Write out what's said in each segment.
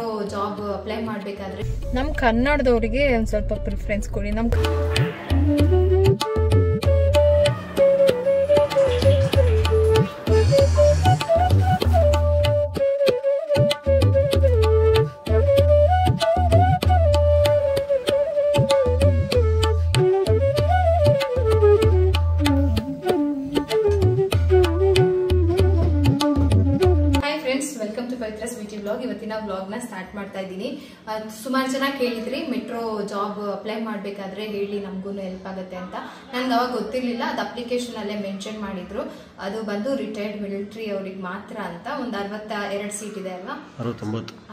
Metro job apply ಮಾಡಬೇಕಾದ್ರೆ ನಮ್ಮ ಕನ್ನಡದವರಿಗೆ ಒಂದು ಸ್ವಲ್ಪ ಪ್ರಿಫರೆನ್ಸ್ ಕೊಡಿ. ನಮ್ಮ ಇವತ್ತಿನ ವ್ಲಾಗ್ನ ಸ್ಟಾರ್ಟ್ ಮಾಡ್ತಾ ಇದ್ದೀನಿ. ಸುಮಾರು ಜನ ಕೇಳಿದ್ರಿ ಮೆಟ್ರೋ ಜಾಬ್ ಅಪ್ಲೈ ಮಾಡಬೇಕಾದ್ರೆ ಹೇಳಿ ನಮಗೂ ಹೆಲ್ಪ್ ಆಗುತ್ತೆ ಅಂತ. ನನಗೆ ಅವಾಗ ಗೊತ್ತಿರಲಿಲ್ಲ. ಅದು ಅಪ್ಲಿಕೇಶನ್ ಅಲ್ಲೇ ಮೆನ್ಷನ್ ಮಾಡಿದ್ರು. ಅದು ಬಂದು ರಿಟೈರ್ಡ್ ಮಿಲಿಟರಿ ಅವ್ರಿಗೆ ಮಾತ್ರ ಅಂತ. ಒಂದು 62 ಸೀಟ್ ಇದೆ ಅಲ್ವಾ,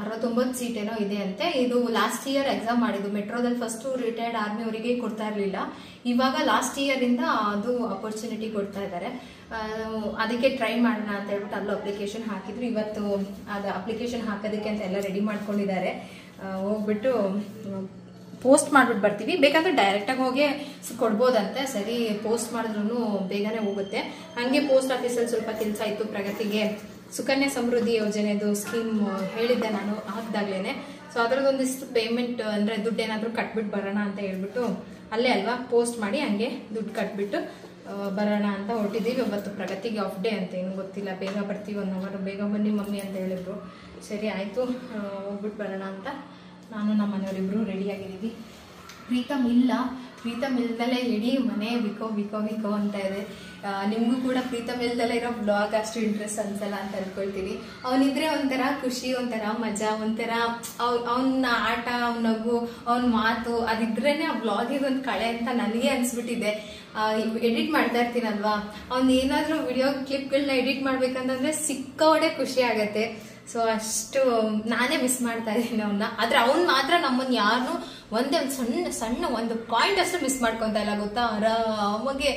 69 ಸೀಟ್ ಏನೋ ಇದೆ ಅಂತೆ. ಇದು ಲಾಸ್ಟ್ ಇಯರ್ ಎಕ್ಸಾಮ್ ಮಾಡಿದ್ದು. ಮೆಟ್ರೋದಲ್ಲಿ ಫಸ್ಟ್ ರಿಟೈರ್ಡ್ ಆರ್ಮಿ ಅವರಿಗೆ ಕೊಡ್ತಾ ಇರಲಿಲ್ಲ. ಇವಾಗ ಲಾಸ್ಟ್ ಇಯರ್ ಇಂದ ಅದು ಅಪರ್ಚುನಿಟಿ ಕೊಡ್ತಾ ಇದ್ದಾರೆ. ಅದಕ್ಕೆ ಟ್ರೈ ಮಾಡೋಣ ಅಂತ ಹೇಳ್ಬಿಟ್ಟು ಅಲ್ಲೂ ಅಪ್ಲಿಕೇಶನ್ ಹಾಕಿದ್ರು. ಇವತ್ತು ಅದು ಅಪ್ಲಿಕೇಶನ್ ಹಾಕೋದಕ್ಕೆ ಅಂತ ಎಲ್ಲ ರೆಡಿ ಮಾಡ್ಕೊಂಡಿದ್ದಾರೆ. ಹೋಗ್ಬಿಟ್ಟು ಪೋಸ್ಟ್ ಮಾಡ್ಬಿಟ್ಟು ಬರ್ತೀವಿ. ಬೇಕಾದ್ರೆ ಡೈರೆಕ್ಟಾಗಿ ಹೋಗಿ ಕೊಡ್ಬೋದಂತೆ. ಸರಿ, ಪೋಸ್ಟ್ ಮಾಡಿದ್ರು ಬೇಗನೆ ಹೋಗುತ್ತೆ. ಹಾಗೆ ಪೋಸ್ಟ್ ಆಫೀಸಲ್ಲಿ ಸ್ವಲ್ಪ ಕೆಲಸ ಇತ್ತು. ಪ್ರಗತಿಗೆ ಸುಕನ್ಯಾ ಸಮೃದ್ಧಿ ಯೋಜನೆದು ಸ್ಕೀಮ್ ಹೇಳಿದ್ದೆ ನಾನು ಹಾಕಿದಾಗ್ಲೇನೆ. ಸೊ ಅದರದೊಂದಿಷ್ಟು ಪೇಮೆಂಟ್ ಅಂದರೆ ದುಡ್ಡು ಏನಾದರೂ ಕಟ್ಬಿಟ್ಟು ಬರೋಣ ಅಂತ ಹೇಳ್ಬಿಟ್ಟು ಅಲ್ಲೇ ಅಲ್ವಾ ಪೋಸ್ಟ್ ಮಾಡಿ ಹಂಗೆ ದುಡ್ಡು ಕಟ್ಬಿಟ್ಟು ಬರೋಣ ಅಂತ ಹೊರಟಿದ್ದೀವಿ. ಇವತ್ತು ಪ್ರಗತಿಗೆ ಆಫ್ ಡೇ ಅಂತ, ಏನು ಗೊತ್ತಿಲ್ಲ. ಬೇಗ ಬರ್ತೀವಿ, 1 ಅವರ್ ಬೇಗ ಬನ್ನಿ ಮಮ್ಮಿ ಅಂತ ಹೇಳಿದ್ರು. ಸರಿ ಆಯಿತು, ಹೋಗ್ಬಿಟ್ಟು ಬರೋಣ ಅಂತ ನಾನು ನಮ್ಮ ಮನೆಯವರಿಬ್ಬರು ರೆಡಿಯಾಗಿದ್ದೀವಿ. ಪ್ರೀತಮ್ ಇಲ್ದಲೇ ಇಡೀ ಮನೆ ವಿಕೋ ಅಂತ ಇದೆ. ನಿಮಗೂ ಕೂಡ ಪ್ರೀತಮ್ ಇಲ್ದಲೇ ಇರೋ ಬ್ಲಾಗ್ ಅಷ್ಟು ಇಂಟ್ರೆಸ್ಟ್ ಅನ್ಸಲ್ಲ ಅಂತ ಅನ್ಕೊಳ್ತೀನಿ. ಅವನಿದ್ರೆ ಒಂಥರ ಖುಷಿ, ಒಂಥರ ಮಜಾ, ಒಂಥರ ಅವನ ಆಟ, ಅವನ ನಗು, ಅವನ ಮಾತು ಅದಿದ್ರೇನೆ ಆ ಬ್ಲಾಗಿಗೆ ಒಂದು ಕಳೆ ಅಂತ ನನಗೆ ಅನ್ಸ್ಬಿಟ್ಟಿದೆ. ಎಡಿಟ್ ಮಾಡ್ತಾ ಇರ್ತೀನಲ್ವಾ, ಅವ್ನು ಏನಾದರೂ ವಿಡಿಯೋ ಕ್ಲಿಪ್ಗಳನ್ನ ಎಡಿಟ್ ಮಾಡ್ಬೇಕಂತಂದ್ರೆ ಸಿಕ್ಕಾಡೆ ಖುಷಿ ಆಗತ್ತೆ. ಸೊ ಅಷ್ಟು ನಾನೇ ಮಿಸ್ ಮಾಡ್ತಾ ಇದ್ದೀನಿ ಅವನ್ನ. ಆದ್ರೆ ಅವ್ನು ಮಾತ್ರ ನಮ್ಮನ್ನ ಯಾರನ್ನೂ ಒಂದೇ ಒಂದು ಸಣ್ಣ ಒಂದು ಪಾಯಿಂಟ್ ಅಷ್ಟು ಮಿಸ್ ಮಾಡ್ಕೊಂತ ಇಲ್ಲ ಗೊತ್ತಾ. ಆರಾಮಾಗೆ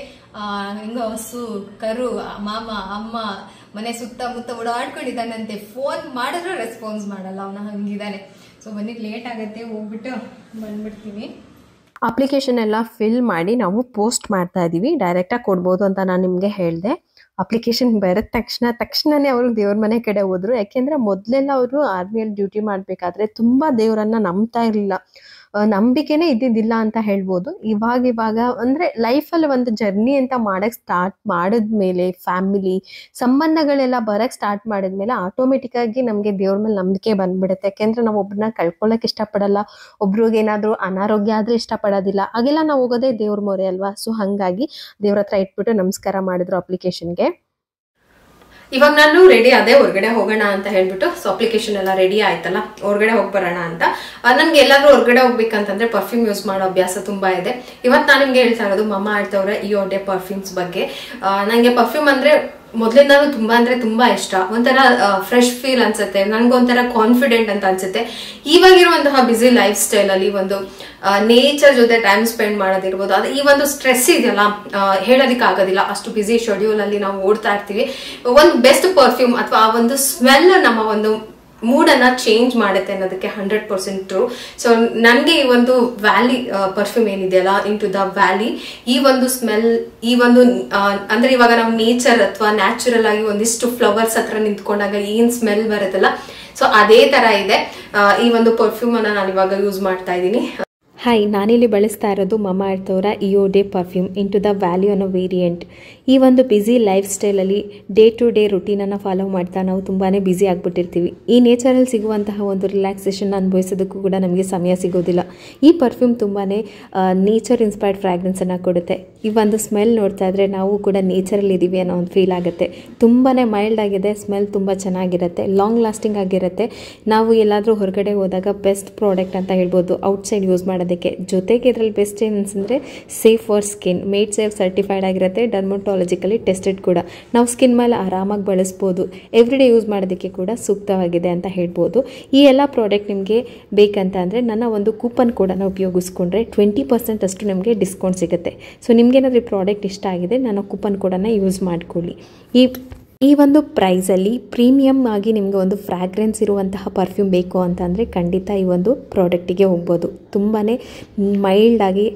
ಹೆಂಗೋ ಹಸು ಕರು ಮಾಮ ಅಮ್ಮ ಮನೆ ಸುತ್ತಮುತ್ತ ಓಡಾಡ್ಕೊಂಡಿದ್ದಾನಂತೆ. ಫೋನ್ ಮಾಡಿದ್ರು ರೆಸ್ಪಾನ್ಸ್ ಮಾಡಲ್ಲ ಅವನ, ಹಂಗಿದ್ದಾನೆ. ಸೊ ಬನ್ನಿ, ಲೇಟ್ ಆಗುತ್ತೆ, ಹೋಗ್ಬಿಟ್ಟು ಬಂದ್ಬಿಡ್ತೀನಿ. ಅಪ್ಲಿಕೇಶನ್ ಎಲ್ಲ ಫಿಲ್ ಮಾಡಿ ನಾವು ಪೋಸ್ಟ್ ಮಾಡ್ತಾ ಇದ್ದೀವಿ. ಡೈರೆಕ್ಟಾಗಿ ಕೊಡ್ಬೋದು ಅಂತ ನಾನು ನಿಮಗೆ ಹೇಳಿದೆ. ಅಪ್ಲಿಕೇಶನ್ ಬರೋದ ತಕ್ಷಣನೇ ಅವರು ದೇವ್ರ ಮನೆ ಕಡೆ ಹೋದ್ರು. ಯಾಕೆಂದ್ರೆ ಮೊದಲೆಲ್ಲ ಅವರು ಆರ್ಮಿಯಲ್ಲಿ ಡ್ಯೂಟಿ ಮಾಡಬೇಕಾದ್ರೆ ತುಂಬ ದೇವರನ್ನ ನಂಬ್ತಾ ಇರಲಿಲ್ಲ. ನಂಬಿಕೆನೇ ಇದ್ದಿದ್ದಿಲ್ಲ ಅಂತ ಹೇಳ್ಬೋದು. ಇವಾಗ ಅಂದರೆ ಲೈಫಲ್ಲಿ ಒಂದು ಜರ್ನಿ ಅಂತ ಮಾಡೋಕ್ಕೆ ಸ್ಟಾರ್ಟ್ ಮಾಡಿದ್ಮೇಲೆ, ಫ್ಯಾಮಿಲಿ ಸಂಬಂಧಗಳೆಲ್ಲ ಬರೋಕ್ಕೆ ಸ್ಟಾರ್ಟ್ ಮಾಡಿದ್ಮೇಲೆ ಆಟೋಮೆಟಿಕ್ಕಾಗಿ ನಮಗೆ ದೇವ್ರ ಮೇಲೆ ನಂಬಿಕೆ ಬಂದ್ಬಿಡುತ್ತೆ. ಯಾಕೆಂದರೆ ನಾವು ಒಬ್ಬರನ್ನ ಕಳ್ಕೊಳ್ಳೋಕೆ ಇಷ್ಟಪಡಲ್ಲ, ಒಬ್ರಿಗೆ ಏನಾದರೂ ಅನಾರೋಗ್ಯ ಆದರೆ ಇಷ್ಟಪಡೋದಿಲ್ಲ. ಹಾಗೆಲ್ಲ ನಾವು ಹೋಗೋದೇ ದೇವ್ರ ಮೊರೆ ಅಲ್ವಾ. ಸೊ ಹಾಗಾಗಿ ದೇವ್ರ ಹತ್ರ ಇಟ್ಬಿಟ್ಟು ನಮಸ್ಕಾರ ಮಾಡಿದ್ರು ಅಪ್ಲಿಕೇಶನ್ಗೆ. ಇವಾಗ ನಾನು ರೆಡಿ ಅದೇ ಹೊರಗಡೆ ಹೋಗೋಣ ಅಂತ ಹೇಳ್ಬಿಟ್ಟು. ಸೊ ಅಪ್ಲಿಕೇಶನ್ ಎಲ್ಲ ರೆಡಿ ಆಯ್ತಲ್ಲ, ಹೊರಗಡೆ ಹೋಗಿ ಬರೋಣ ಅಂತ. ನನ್ಗೆ ಎಲ್ಲಾದ್ರೂ ಹೊರಗಡೆ ಹೋಗ್ಬೇಕಂತಂದ್ರೆ ಪರ್ಫ್ಯೂಮ್ ಯೂಸ್ ಮಾಡೋ ಅಭ್ಯಾಸ ತುಂಬಾ ಇದೆ. ಇವತ್ತು ನಾನು ನಿಮ್ಗೆ ಹೇಳ್ತಾ ಇರೋದು ಮಮಾ ಅರ್ತ್ ಅವರ ಇಯೋ ಡೇ ಪರ್ಫ್ಯೂಮ್ಸ್ ಬಗ್ಗೆ. ನಂಗೆ ಪರ್ಫ್ಯೂಮ್ ಅಂದ್ರೆ ಮೊದಲಿಂದಾನು ತುಂಬಾ ಇಷ್ಟ. ಒಂಥರ ಫ್ರೆಶ್ ಫೀಲ್ ಅನ್ಸುತ್ತೆ, ನನ್ಗೊಂಥರ ಕಾನ್ಫಿಡೆಂಟ್ ಅಂತ ಅನ್ಸುತ್ತೆ. ಇವಾಗಿರುವಂತಹ ಬಿಸಿ ಲೈಫ್ ಸ್ಟೈಲ್ ಅಲ್ಲಿ ಒಂದು ನೇಚರ್ ಜೊತೆ ಟೈಮ್ ಸ್ಪೆಂಡ್ ಮಾಡೋದಿರ್ಬೋದು, ಅದು ಈ ಒಂದು ಸ್ಟ್ರೆಸ್ ಇದೆಯಲ್ಲ ಹೇಳೋದಿಕ್ ಆಗೋದಿಲ್ಲ. ಅಷ್ಟು ಬಿಸಿ ಶೆಡ್ಯೂಲ್ ಅಲ್ಲಿ ನಾವು ಓಡ್ತಾ ಇರ್ತೀವಿ. ಒಂದು ಬೆಸ್ಟ್ ಪರ್ಫ್ಯೂಮ್ ಅಥವಾ ಆ ಒಂದು ಸ್ಮೆಲ್ ನಮ್ಮ ಒಂದು ಮೂಡನ್ನ ಚೇಂಜ್ ಮಾಡುತ್ತೆ ಅನ್ನೋದಕ್ಕೆ 100% ಟ್ರೂ. ಸೊ ನನಗೆ ಈ ಒಂದು ವ್ಯಾಲಿ ಪರ್ಫ್ಯೂಮ್ ಏನಿದೆಯಲ್ಲ, ಇಂಟು ದ ವ್ಯಾಲಿ, ಈ ಒಂದು ಸ್ಮೆಲ್, ಈ ಒಂದು ಅಂದ್ರೆ ಇವಾಗ ನಾವು ನೇಚರ್ ಅಥವಾ ನ್ಯಾಚುರಲ್ ಆಗಿ ಒಂದಿಷ್ಟು ಫ್ಲವರ್ಸ್ ಹತ್ರ ನಿಂತ್ಕೊಂಡಾಗ ಏನ್ ಸ್ಮೆಲ್ ಬರುತ್ತಲ್ಲ, ಸೊ ಅದೇ ತರ ಇದೆ. ಈ ಒಂದು ಪರ್ಫ್ಯೂಮ್ ಅನ್ನ ನಾನು ಇವಾಗ ಯೂಸ್ ಮಾಡ್ತಾ ಇದ್ದೀನಿ. ಹಾಯ್, ನಾನಿಲ್ಲಿ ಬಳಸ್ತಾ ಇರೋದು ಮಮಾ ಅರ್ತ್ ಅವರ eau de parfum into the value ಅನ್ನೋ ವೇರಿಯಂಟ್. ಈ ಒಂದು ಬ್ಯುಸಿ ಲೈಫ್ ಸ್ಟೈಲಲ್ಲಿ ಡೇ ಟು ಡೇ ರುಟೀನನ್ನು ಫಾಲೋ ಮಾಡ್ತಾ ನಾವು ತುಂಬಾ ಬ್ಯುಸಿ ಆಗಿಬಿಟ್ಟಿರ್ತೀವಿ. ಈ ನೇಚರಲ್ಲಿ ಸಿಗುವಂತಹ ಒಂದು ರಿಲ್ಯಾಕ್ಸೇಷನ್ ಅನುಭವಿಸೋದಕ್ಕೂ ಕೂಡ ನಮಗೆ ಸಮಯ ಸಿಗೋದಿಲ್ಲ. ಈ ಪರ್ಫ್ಯೂಮ್ ತುಂಬಾ ನೇಚರ್ ಇನ್ಸ್ಪೈರ್ಡ್ ಫ್ರಾಗ್ರೆನ್ಸನ್ನು ಕೊಡುತ್ತೆ. ಈ ಒಂದು ಸ್ಮೆಲ್ ನೋಡ್ತಾ ಇದ್ರೆ ನಾವು ಕೂಡ ನೇಚರಲ್ಲಿ ಇದ್ದೀವಿ ಅನ್ನೋ ಒಂದು ಫೀಲ್ ಆಗುತ್ತೆ. ತುಂಬಾ ಮೈಲ್ಡ್ ಆಗಿದೆ, ಸ್ಮೆಲ್ ತುಂಬ ಚೆನ್ನಾಗಿರುತ್ತೆ, ಲಾಂಗ್ ಲಾಸ್ಟಿಂಗ್ ಆಗಿರುತ್ತೆ. ನಾವು ಎಲ್ಲಾದರೂ ಹೊರಗಡೆ ಹೋದಾಗ ಬೆಸ್ಟ್ ಪ್ರಾಡಕ್ಟ್ ಅಂತ ಹೇಳ್ಬೋದು ಔಟ್ಸೈಡ್ ಯೂಸ್ ಮಾಡೋದಕ್ಕೆ. ಜೊತೆಗೆ ಇದರಲ್ಲಿ ಬೆಸ್ಟ್ ಏನು ಅನ್ಸಂದ್ರೆ safe for skin, made safe certified ಆಗಿರುತ್ತೆ, ಡರ್ಮಟೋಲಜಿಕಲಿ ಟೆಸ್ಟೆಡ್ ಕೂಡ. ನಾವು ಸ್ಕಿನ್ ಮೇಲೆ ಆರಾಮಾಗಿ ಬಳಸ್ಬೋದು, ಎವ್ರಿಡೇ ಯೂಸ್ ಮಾಡೋದಕ್ಕೆ ಕೂಡ ಸೂಕ್ತವಾಗಿದೆ ಅಂತ ಹೇಳ್ಬೋದು. ಈ ಎಲ್ಲ ಪ್ರಾಡಕ್ಟ್ ನಿಮಗೆ ಬೇಕಂತ ಅಂದರೆ ನನ್ನ ಒಂದು ಕೂಪನ್ ಕೋಡನ್ನು ಉಪಯೋಗಿಸ್ಕೊಂಡ್ರೆ 20% ಅಷ್ಟು ನಿಮಗೆ ಡಿಸ್ಕೌಂಟ್ ಸಿಗುತ್ತೆ. ಸೊ ನಿಮಗೇನಾದರೂ ಪ್ರಾಡಕ್ಟ್ ಇಷ್ಟ ಆಗಿದೆ, ನನ್ನ ಕೂಪನ್ ಕೋಡನ್ನು ಯೂಸ್ ಮಾಡ್ಕೊಳ್ಳಿ. ಈ ಒಂದು ಪ್ರೈಸಲ್ಲಿ ಪ್ರೀಮಿಯಮ್ ಆಗಿ ನಿಮಗೆ ಒಂದು ಫ್ರಾಗ್ರೆನ್ಸ್ ಇರುವಂತಹ ಪರ್ಫ್ಯೂಮ್ ಬೇಕು ಅಂತಂದರೆ ಖಂಡಿತ ಈ ಒಂದು ಪ್ರಾಡಕ್ಟಿಗೆ ಹೋಗ್ಬೋದು. ತುಂಬಾ ಮೈಲ್ಡಾಗಿ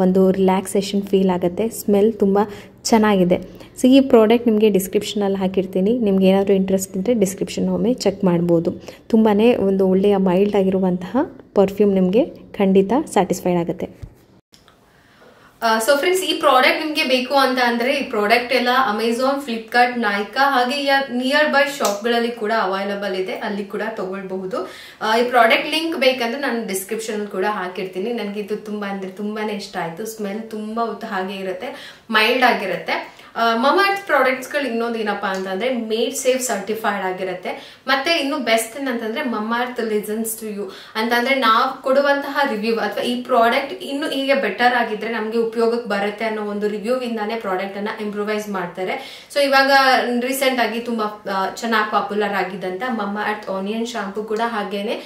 ಒಂದು ರಿಲ್ಯಾಕ್ಸೇಷನ್ ಫೀಲ್ ಆಗುತ್ತೆ, ಸ್ಮೆಲ್ ತುಂಬ ಚೆನ್ನಾಗಿದೆ. ಸೊ ಈ ಪ್ರಾಡಕ್ಟ್ ನಿಮಗೆ ಡಿಸ್ಕ್ರಿಪ್ಷನಲ್ಲಿ ಹಾಕಿರ್ತೀನಿ. ನಿಮ್ಗೆ ಏನಾದರೂ ಇಂಟ್ರೆಸ್ಟ್ ಇದ್ದರೆ ಡಿಸ್ಕ್ರಿಪ್ಷನ್ ಒಮ್ಮೆ ಚೆಕ್ ಮಾಡ್ಬೋದು. ತುಂಬಾ ಒಂದು ಒಳ್ಳೆಯ ಮೈಲ್ಡ್ ಆಗಿರುವಂತಹ ಪರ್ಫ್ಯೂಮ್ ನಿಮಗೆ ಖಂಡಿತ ಸ್ಯಾಟಿಸ್ಫೈಡ್ ಆಗುತ್ತೆ. ಸೊ ಫ್ರೆಂಡ್ಸ್, ಈ ಪ್ರಾಡಕ್ಟ್ ನಿಮ್ಗೆ ಬೇಕು ಅಂತ ಅಂದ್ರೆ ಈ ಪ್ರಾಡಕ್ಟ್ ಎಲ್ಲ ಅಮೆಝಾನ್, ಫ್ಲಿಪ್ಕಾರ್ಟ್, ನೈಕಾ ಹಾಗೆ ನಿಯರ್ ಬೈ ಶಾಪ್ಗಳಲ್ಲಿ ಕೂಡ ಅವೈಲಬಲ್ ಇದೆ, ಅಲ್ಲಿ ಕೂಡ ತಗೊಳ್ಬಹುದು. ಈ ಪ್ರಾಡಕ್ಟ್ ಲಿಂಕ್ ಬೇಕಂದ್ರೆ ನಾನು ಡಿಸ್ಕ್ರಿಪ್ಷನ್ ಕೂಡ ಹಾಕಿರ್ತೀನಿ. ನನಗೆ ಇದು ತುಂಬಾ ಅಂದ್ರೆ ತುಂಬಾನೇ ಇಷ್ಟ ಆಯ್ತು. ಸ್ಮೆಲ್ ತುಂಬಾ ಹೊತ್ತು ಹಾಗೆ ಇರುತ್ತೆ, ಮೈಲ್ಡ್ ಆಗಿರುತ್ತೆ. ಮಮಾರ್ತ್ ಪ್ರಾಡಕ್ಟ್ಸ್ ಗಳು ಇನ್ನೊಂದು ಏನಪ್ಪಾ ಅಂತಂದ್ರೆ ಮೇಡ್ ಸೇಫ್ ಸರ್ಟಿಫೈಡ್ ಆಗಿರುತ್ತೆ. ಮತ್ತೆ ಇನ್ನು ಬೆಸ್ಟ್ ಏನಂತಂದ್ರೆ ಮಮಾರ್ತ್ ಲಿಸನ್ಸ್ ಟು ಯು ಅಂತಂದ್ರೆ ನಾವು ಕೊಡುವಂತಹ ರಿವ್ಯೂ ಅಥವಾ ಈ ಪ್ರಾಡಕ್ಟ್ ಇನ್ನು ಹೀಗೆ ಬೆಟರ್ ಆಗಿದ್ರೆ ನಮ್ಗೆ ಉಪಯೋಗಕ್ಕೆ ಬರುತ್ತೆ ಅನ್ನೋ ಒಂದು ರಿವ್ಯೂ ಇಂದಾನೆ ಪ್ರಾಡಕ್ಟ್ ಅನ್ನ ಇಂಪ್ರೂವೈಸ್ ಮಾಡ್ತಾರೆ. ಸೊ ಇವಾಗ ರೀಸೆಂಟ್ ಆಗಿ ತುಂಬಾ ಚೆನ್ನಾಗಿ ಪಾಪ್ಯುಲರ್ ಆಗಿದ್ದಂತ ಮಮಾರ್ತ್ ಆನಿಯನ್ ಶಾಂಪೂ ಕೂಡ ಹಾಗೇನೆ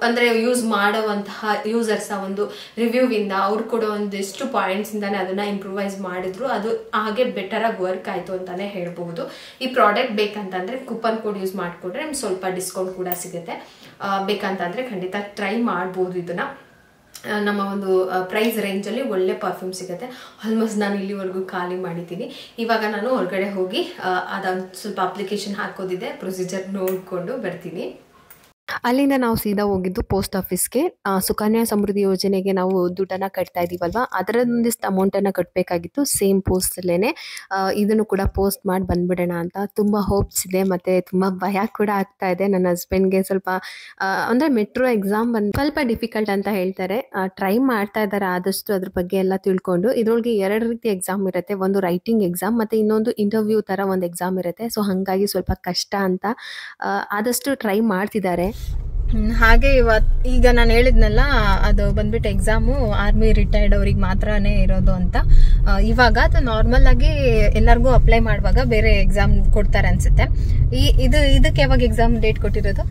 ಅಂದ್ರೆ ಯೂಸ್ ಮಾಡುವಂತಹ ಯೂಸರ್ಸ್ ಒಂದು ರಿವ್ಯೂ ಇಂದ ಅವ್ರು ಕೊಡೋ ಒಂದಿಷ್ಟು ಪಾಯಿಂಟ್ಸ್ ಇಂದಾನೆ ಅದನ್ನ ಇಂಪ್ರೂವೈಸ್ ಮಾಡಿದ್ರು. ಅದು ಹಾಗೆ ಬೆಟರ್ ಆಗಿ ವರ್ಕ್ ಆಯ್ತು ಅಂತಾನೆ ಹೇಳ್ಬಹುದು. ಈ ಪ್ರಾಡಕ್ಟ್ ಬೇಕಂತಂದ್ರೆ ಕೂಪನ್ ಕೋಡ್ ಯೂಸ್ ಮಾಡ್ಕೊಂಡ್ರೆ ನಿಮ್ಗೆ ಸ್ವಲ್ಪ ಡಿಸ್ಕೌಂಟ್ ಕೂಡ ಸಿಗುತ್ತೆ. ಬೇಕಂತಂದ್ರೆ ಖಂಡಿತ ಟ್ರೈ ಮಾಡಬಹುದು. ಇದನ್ನ ನಮ್ಮ ಒಂದು ಪ್ರೈಸ್ ರೇಂಜ್ ಅಲ್ಲಿ ಒಳ್ಳೆ ಪರ್ಫ್ಯೂಮ್ ಸಿಗುತ್ತೆ. ಆಲ್ಮೋಸ್ಟ್ ನಾನು ಇಲ್ಲಿವರೆಗೂ ಖಾಲಿ ಮಾಡಿದ್ದೀನಿ. ಇವಾಗ ನಾನು ಹೊರಗಡೆ ಹೋಗಿ ಅದೊಂದು ಸ್ವಲ್ಪ ಅಪ್ಲಿಕೇಶನ್ ಹಾಕೋದಿದೆ, ಪ್ರೊಸೀಜರ್ ನೋಡ್ಕೊಂಡು ಬರ್ತೀನಿ. ಅಲ್ಲಿಂದ ನಾವು ಸೀದಾ ಹೋಗಿದ್ದು ಪೋಸ್ಟ್ ಆಫೀಸ್ಗೆ. ಸುಕನ್ಯಾ ಸಮೃದ್ಧಿ ಯೋಜನೆಗೆ ನಾವು ದುಡ್ಡನ್ನು ಕಟ್ತಾ ಇದ್ದೀವಲ್ವ, ಅದರದೊಂದಿಷ್ಟು ಅಮೌಂಟನ್ನು ಕಟ್ಟಬೇಕಾಗಿತ್ತು. ಸೇಮ್ ಪೋಸ್ಟಲ್ಲೇ ಇದನ್ನು ಕೂಡ ಪೋಸ್ಟ್ ಮಾಡಿ ಬಂದ್ಬಿಡೋಣ ಅಂತ ತುಂಬ ಹೋಪ್ಸ್ ಇದೆ. ಮತ್ತು ತುಂಬ ಭಯ ಕೂಡ ಆಗ್ತಾ ಇದೆ. ನನ್ನ ಹಸ್ಬೆಂಡ್ಗೆ ಸ್ವಲ್ಪ ಅಂದರೆ ಮೆಟ್ರೋ ಎಕ್ಸಾಮ್ ಸ್ವಲ್ಪ ಡಿಫಿಕಲ್ಟ್ ಅಂತ ಹೇಳ್ತಾರೆ. ಟ್ರೈ ಮಾಡ್ತಾ ಇದ್ದಾರೆ ಆದಷ್ಟು ಅದ್ರ ಬಗ್ಗೆ ಎಲ್ಲ ತಿಳ್ಕೊಂಡು. ಇದರೊಳಗೆ 2 ರೀತಿ ಎಕ್ಸಾಮ್ ಇರುತ್ತೆ. ಒಂದು ರೈಟಿಂಗ್ ಎಕ್ಸಾಮ್ ಮತ್ತು ಇನ್ನೊಂದು ಇಂಟರ್ವ್ಯೂ ಥರ ಒಂದು ಎಕ್ಸಾಮ್ ಇರುತ್ತೆ. ಸೊ ಹಾಗಾಗಿ ಸ್ವಲ್ಪ ಕಷ್ಟ ಅಂತ ಆದಷ್ಟು ಟ್ರೈ ಮಾಡ್ತಿದ್ದಾರೆ. ಹಾಗೆ ಈಗ ನಾನು ಹೇಳಿದ್ನಲ್ಲ, ಅದು ಬಂದ್ಬಿಟ್ಟು ಎಕ್ಸಾಮು ಆರ್ಮಿ ರಿಟೈರ್ಡ್ ಅವ್ರಿಗೆ ಮಾತ್ರನೇ ಇರೋದು ಅಂತ. ಇವಾಗ ಅದು ನಾರ್ಮಲ್ ಆಗಿ ಎಲ್ಲರಿಗೂ ಅಪ್ಲೈ ಮಾಡುವಾಗ ಬೇರೆ ಎಕ್ಸಾಮ್ ಕೊಡ್ತಾರೆ ಅನ್ಸುತ್ತೆ. ಇದಕ್ಕೆ ಯಾವಾಗ ಎಕ್ಸಾಮ್ ಡೇಟ್ ಕೊಟ್ಟಿರೋದು?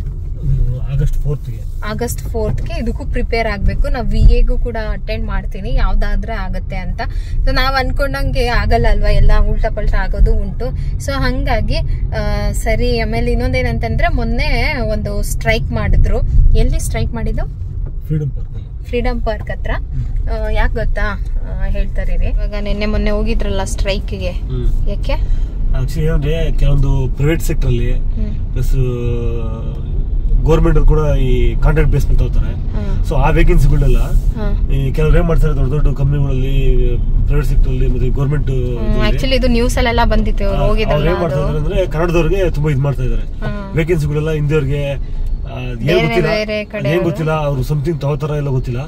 ಆಗಸ್ಟ್ 4ಗೆ ಇದಕ್ಕೂ ಪ್ರಿಪೇರ್ ಆಗಬೇಕು. ನಾವು VAಗೂ ಕೂಡ ಅಟೆಂಡ್ ಮಾಡ್ತೀನಿ, ಯಾವ್ದಾದ್ರೆ ಆಗತ್ತೆ ಅಂತ. ಸೊ ನಾವು ಅನ್ಕೊಂಡಂಗೆ ಆಗಲ್ಲ ಅಲ್ವಾ, ಎಲ್ಲ ಉಲ್ಟಾ ಪಲ್ಟಾ ಆಗೋದು ಉಂಟು. ಸೊ ಹಂಗಾಗಿ ಸರಿ. ಆಮೇಲೆ ಇನ್ನೊಂದೇನಂತಂದ್ರೆ ಮೊನ್ನೆ ಒಂದು ಸ್ಟ್ರೈಕ್ ಮಾಡಿದ್ರು. ಎಲ್ಲಿ ಸ್ಟ್ರೈಕ್ ಮಾಡಿದ್ದು? ಫ್ರೀಡಮ್ ಪಾರ್ಕ್ ಹತ್ರ. ಯಾಕೆ ಗೊತ್ತಾ ಹೇಳ್ತಾರೆ. ಇವಾಗ ನಿನ್ನೆ ಮೊನ್ನೆ ಹೋಗಿದ್ರಲ್ಲ ಸ್ಟ್ರೈಕ್ಗೆ, ಯಾಕೆ? ಆಕ್ಚುಲಿ ಕೆಲವೊಂದು ಪ್ರೈವೇಟ್ ಸೆಕ್ಟರ್ ಅಲ್ಲಿ ಪ್ಲಸ್ ಗೌರ್ಮೆಂಟ್ ಕೂಡ ಈ ಕಾಂಟ್ರಾಕ್ಟ್ ಬೇಸ್ ಮೇಲೆ ತಗೋತಾರೆ. ಸೊ ಆ ವೇಕೆನ್ಸಿಗಳೆಲ್ಲ ಕೆಲವರು ಏನ್ ಮಾಡ್ತಾರೆ, ದೊಡ್ಡ ದೊಡ್ಡ ಕಂಪನಿಗಳಲ್ಲಿ ಪ್ರೈವೇಟ್ ಸೆಕ್ಟರ್ ಅಲ್ಲಿ ಮತ್ತೆ ಗೌರ್ಮೆಂಟ್ ಆಕ್ಚುಲಿ ಇದು ನ್ಯೂಸ್ ಅಲ್ಲೆಲ್ಲ ಬಂದಿತ್ತು. ಏನ್ ಮಾಡ್ತಾ ಇದಾರೆ ಅಂದ್ರೆ ಕನ್ನಡದವ್ರಿಗೆ ತುಂಬಾ ಇದು ಮಾಡ್ತಾ ಇದಾರೆ. ವೇಕೆನ್ಸಿಗಳೆಲ್ಲ ಹಿಂದಿಯವ್ರಿಗೆ ಏನ್ ಗೊತ್ತಿಲ್ಲ, ಅವ್ರು ಸಮಥಿಂಗ್ ತಗೋತಾರ ಇಲ್ಲ ಗೊತ್ತಿಲ್ಲ.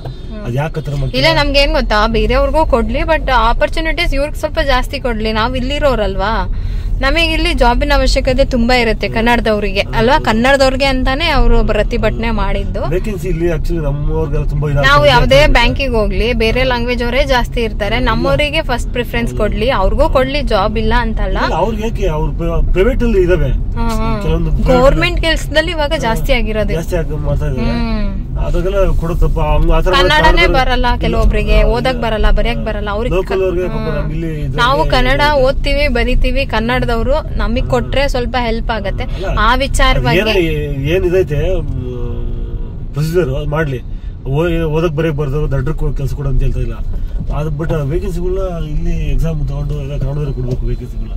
ಅದ್ ಯಾಕೆ ಇಲ್ಲ, ನಮ್ಗೆ ಏನ್ ಗೊತ್ತಾ, ಬೇರೆಯವ್ರಿಗೂ ಕೊಡ್ಲಿ, ಬಟ್ ಆಪರ್ಚುನಿಟೀಸ್ ಇವ್ರಿಗೆ ಸ್ವಲ್ಪ ಜಾಸ್ತಿ ಕೊಡ್ಲಿ. ನಾವ್ ಇಲ್ಲಿರೋರಲ್ವಾ, ನಮಗೆ ಇಲ್ಲಿ ಜಾಬಿನ ಅವಶ್ಯಕತೆ ತುಂಬಾ ಇರುತ್ತೆ ಕನ್ನಡದವ್ರಿಗೆ ಅಲ್ವಾ. ಕನ್ನಡದವ್ರಿಗೆ ಅಂತಾನೆ ಅವರು ಪ್ರತಿಭಟನೆ ಮಾಡಿದ್ದು. ನಾವು ಯಾವ್ದೇ ಬ್ಯಾಂಕಿಗೆ ಹೋಗ್ಲಿ ಬೇರೆ ಲ್ಯಾಂಗ್ವೇಜ್ ಅವರೇ ಜಾಸ್ತಿ ಇರ್ತಾರೆ. ನಮ್ಮವರಿಗೆ ಫಸ್ಟ್ ಪ್ರಿಫರೆನ್ಸ್ ಕೊಡ್ಲಿ, ಅವ್ರಿಗೂ ಕೊಡ್ಲಿ, ಜಾಬ್ ಇಲ್ಲ ಅಂತಲ್ಲ. ಗೌರ್ಮೆಂಟ್ ಕೆಲ್ಸದಲ್ಲಿ ಇವಾಗ ಜಾಸ್ತಿ ಆಗಿರೋದು. ಕನ್ನಡನೇ ಬರಲ್ಲ ಕೆಲವೊಬ್ರಿಗೆ, ಓದಕ್ ಬರಲ್ಲ, ಬರೆಯಕ್ ಬರಲ್ಲ. ಅವ್ರಿಗೆ ನಾವು ಕನ್ನಡ ಓದ್ತೀವಿ, ಬರಿತೀವಿ. ಕನ್ನಡದವರು ನಮಗ್ ಕೊಟ್ರೆ ಸ್ವಲ್ಪ ಹೆಲ್ಪ್ ಆಗತ್ತೆ. ಆ ವಿಚಾರವಾಗಿ ಏನಿದೈತೆ ಪ್ರೊಸೀಜರ್ ಮಾಡ್ಲಿ, ಓದಕ್ ಬರೆಯಕ್ ಬರ್ದವ್ರು ದಡ್ರ ಕೆಲಸ ಕೊಡ ಅಂತ ಹೇಳ್ತಾ ಇಲ್ಲ. ಅದ್ ಬಟ್ ವೇಕೆನ್ಸಿಗಳನ್ನ ಇಲ್ಲಿ ಎಕ್ಸಾಮ್ ತಗೊಂಡು ಎಲ್ಲ ಕನ್ನಡದವ್ರಿಗೆ ಕೊಡ್ಬೇಕು ವೇಕೆನ್ಸಿಗಳನ್ನ.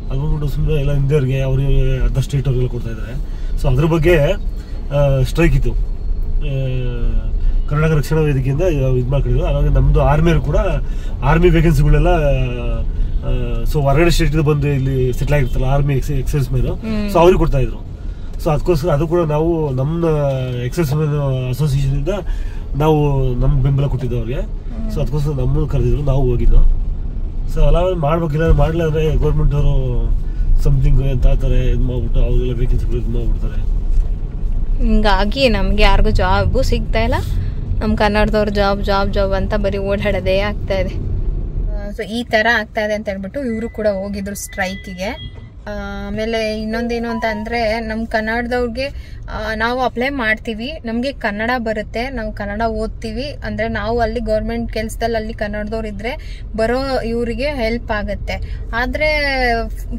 ಅದು ಬಂದ್ಬಿಟ್ಟು ಸುಮ್ಮನೆ ಎಲ್ಲ ಹಿಂದಿಯವ್ರಿಗೆ ಅವ್ರಿಗೆ ಅರ್ಧ ಸ್ಟೇಟ್ ಅವ್ರಿಗೆಲ್ಲ ಕೊಡ್ತಾ ಇದ್ದಾರೆ. ಸೊ ಅದ್ರ ಬಗ್ಗೆ ಸ್ಟ್ರೈಕ್ ಇತ್ತು. ಕರ್ನಾಟಕ ರಕ್ಷಣಾ ವೇದಿಕೆಯಿಂದ ಇದು ಮಾಡ್ಕೊಂಡಿದ್ರು. ಅವಾಗ ನಮ್ದು ಆರ್ಮಿಯವರು ಕೂಡ ಆರ್ಮಿ ವೇಕೆನ್ಸಿಗಳೆಲ್ಲ ಸೊ ಹೊರಗಡೆ ಸ್ಟೇಟ್ ಬಂದು ಇಲ್ಲಿ ಸೆಟ್ಲ್ ಆಗಿರ್ತಾರಲ್ಲ ಆರ್ಮಿ ಎಕ್ಸೈಸ್ ಮೇಲೆ, ಸೊ ಅವ್ರಿಗೆ ಕೊಡ್ತಾ ಇದ್ರು. ಸೊ ಅದಕ್ಕೋಸ್ಕರ ಅದು ಕೂಡ ನಾವು ನಮ್ಮ ಎಕ್ಸೈಸ್ ಮ್ಯಾನ್ ಅಸೋಸಿಯೇಷನ್ ಇಂದ ನಾವು ನಮ್ಗೆ ಬೆಂಬಲ ಕೊಟ್ಟಿದ್ದು ಅವ್ರಿಗೆ. ಸೊ ಅದಕ್ಕೋಸ್ಕರ ನಮ್ಮನ್ನು ಕರೆದಿದ್ರು, ನಾವು ಹೋಗಿದ್ದು. ಸೊ ಅಲ್ಲ ಮಾಡ್ಬೇಕಿಲ್ಲ, ಮಾಡಲಿ ಅಂದರೆ ಗೌರ್ಮೆಂಟ್ ಅವರು ಸಮಥಿಂಗ್ ಅಂತ ಆತಾರೆ, ಇದು ಮಾಡ್ಬಿಟ್ಟು ಅವ್ರಿಗೆಲ್ಲ ವೇಕೆನ್ಸಿಗಳು ಇದು ಮಾಡ್ಬಿಡ್ತಾರೆ. ಹಿಂಗಾಗಿ ನಮ್ಗೆ ಯಾರಿಗೂ ಜಾಬು ಸಿಗ್ತಾ ಇಲ್ಲ. ನಮ್ಮ ಕನ್ನಡದವ್ರು ಜಾಬ್ ಅಂತ ಬರೀ ಓಡಾಡೋದೇ ಆಗ್ತಾ ಇದೆ. ಸೊ ಈ ತರ ಆಗ್ತಾ ಇದೆ ಅಂತ ಹೇಳ್ಬಿಟ್ಟು ಇವರು ಕೂಡ ಹೋಗಿದ್ರು ಸ್ಟ್ರೈಕಿಗೆ. ಆಮೇಲೆ ಇನ್ನೊಂದೇನು ಅಂತ ಅಂದರೆ ನಮ್ಮ ಕನ್ನಡದವ್ರಿಗೆ ನಾವು ಅಪ್ಲೈ ಮಾಡ್ತೀವಿ, ನಮಗೆ ಕನ್ನಡ ಬರುತ್ತೆ, ನಾವು ಕನ್ನಡ ಓದ್ತೀವಿ, ಅಂದರೆ ನಾವು ಅಲ್ಲಿ ಗೌರ್ಮೆಂಟ್ ಕೆಲಸದಲ್ಲಿ ಅಲ್ಲಿ ಕನ್ನಡದವ್ರು ಇದ್ದರೆ ಬರೋ ಇವರಿಗೆ ಹೆಲ್ಪ್ ಆಗುತ್ತೆ. ಆದರೆ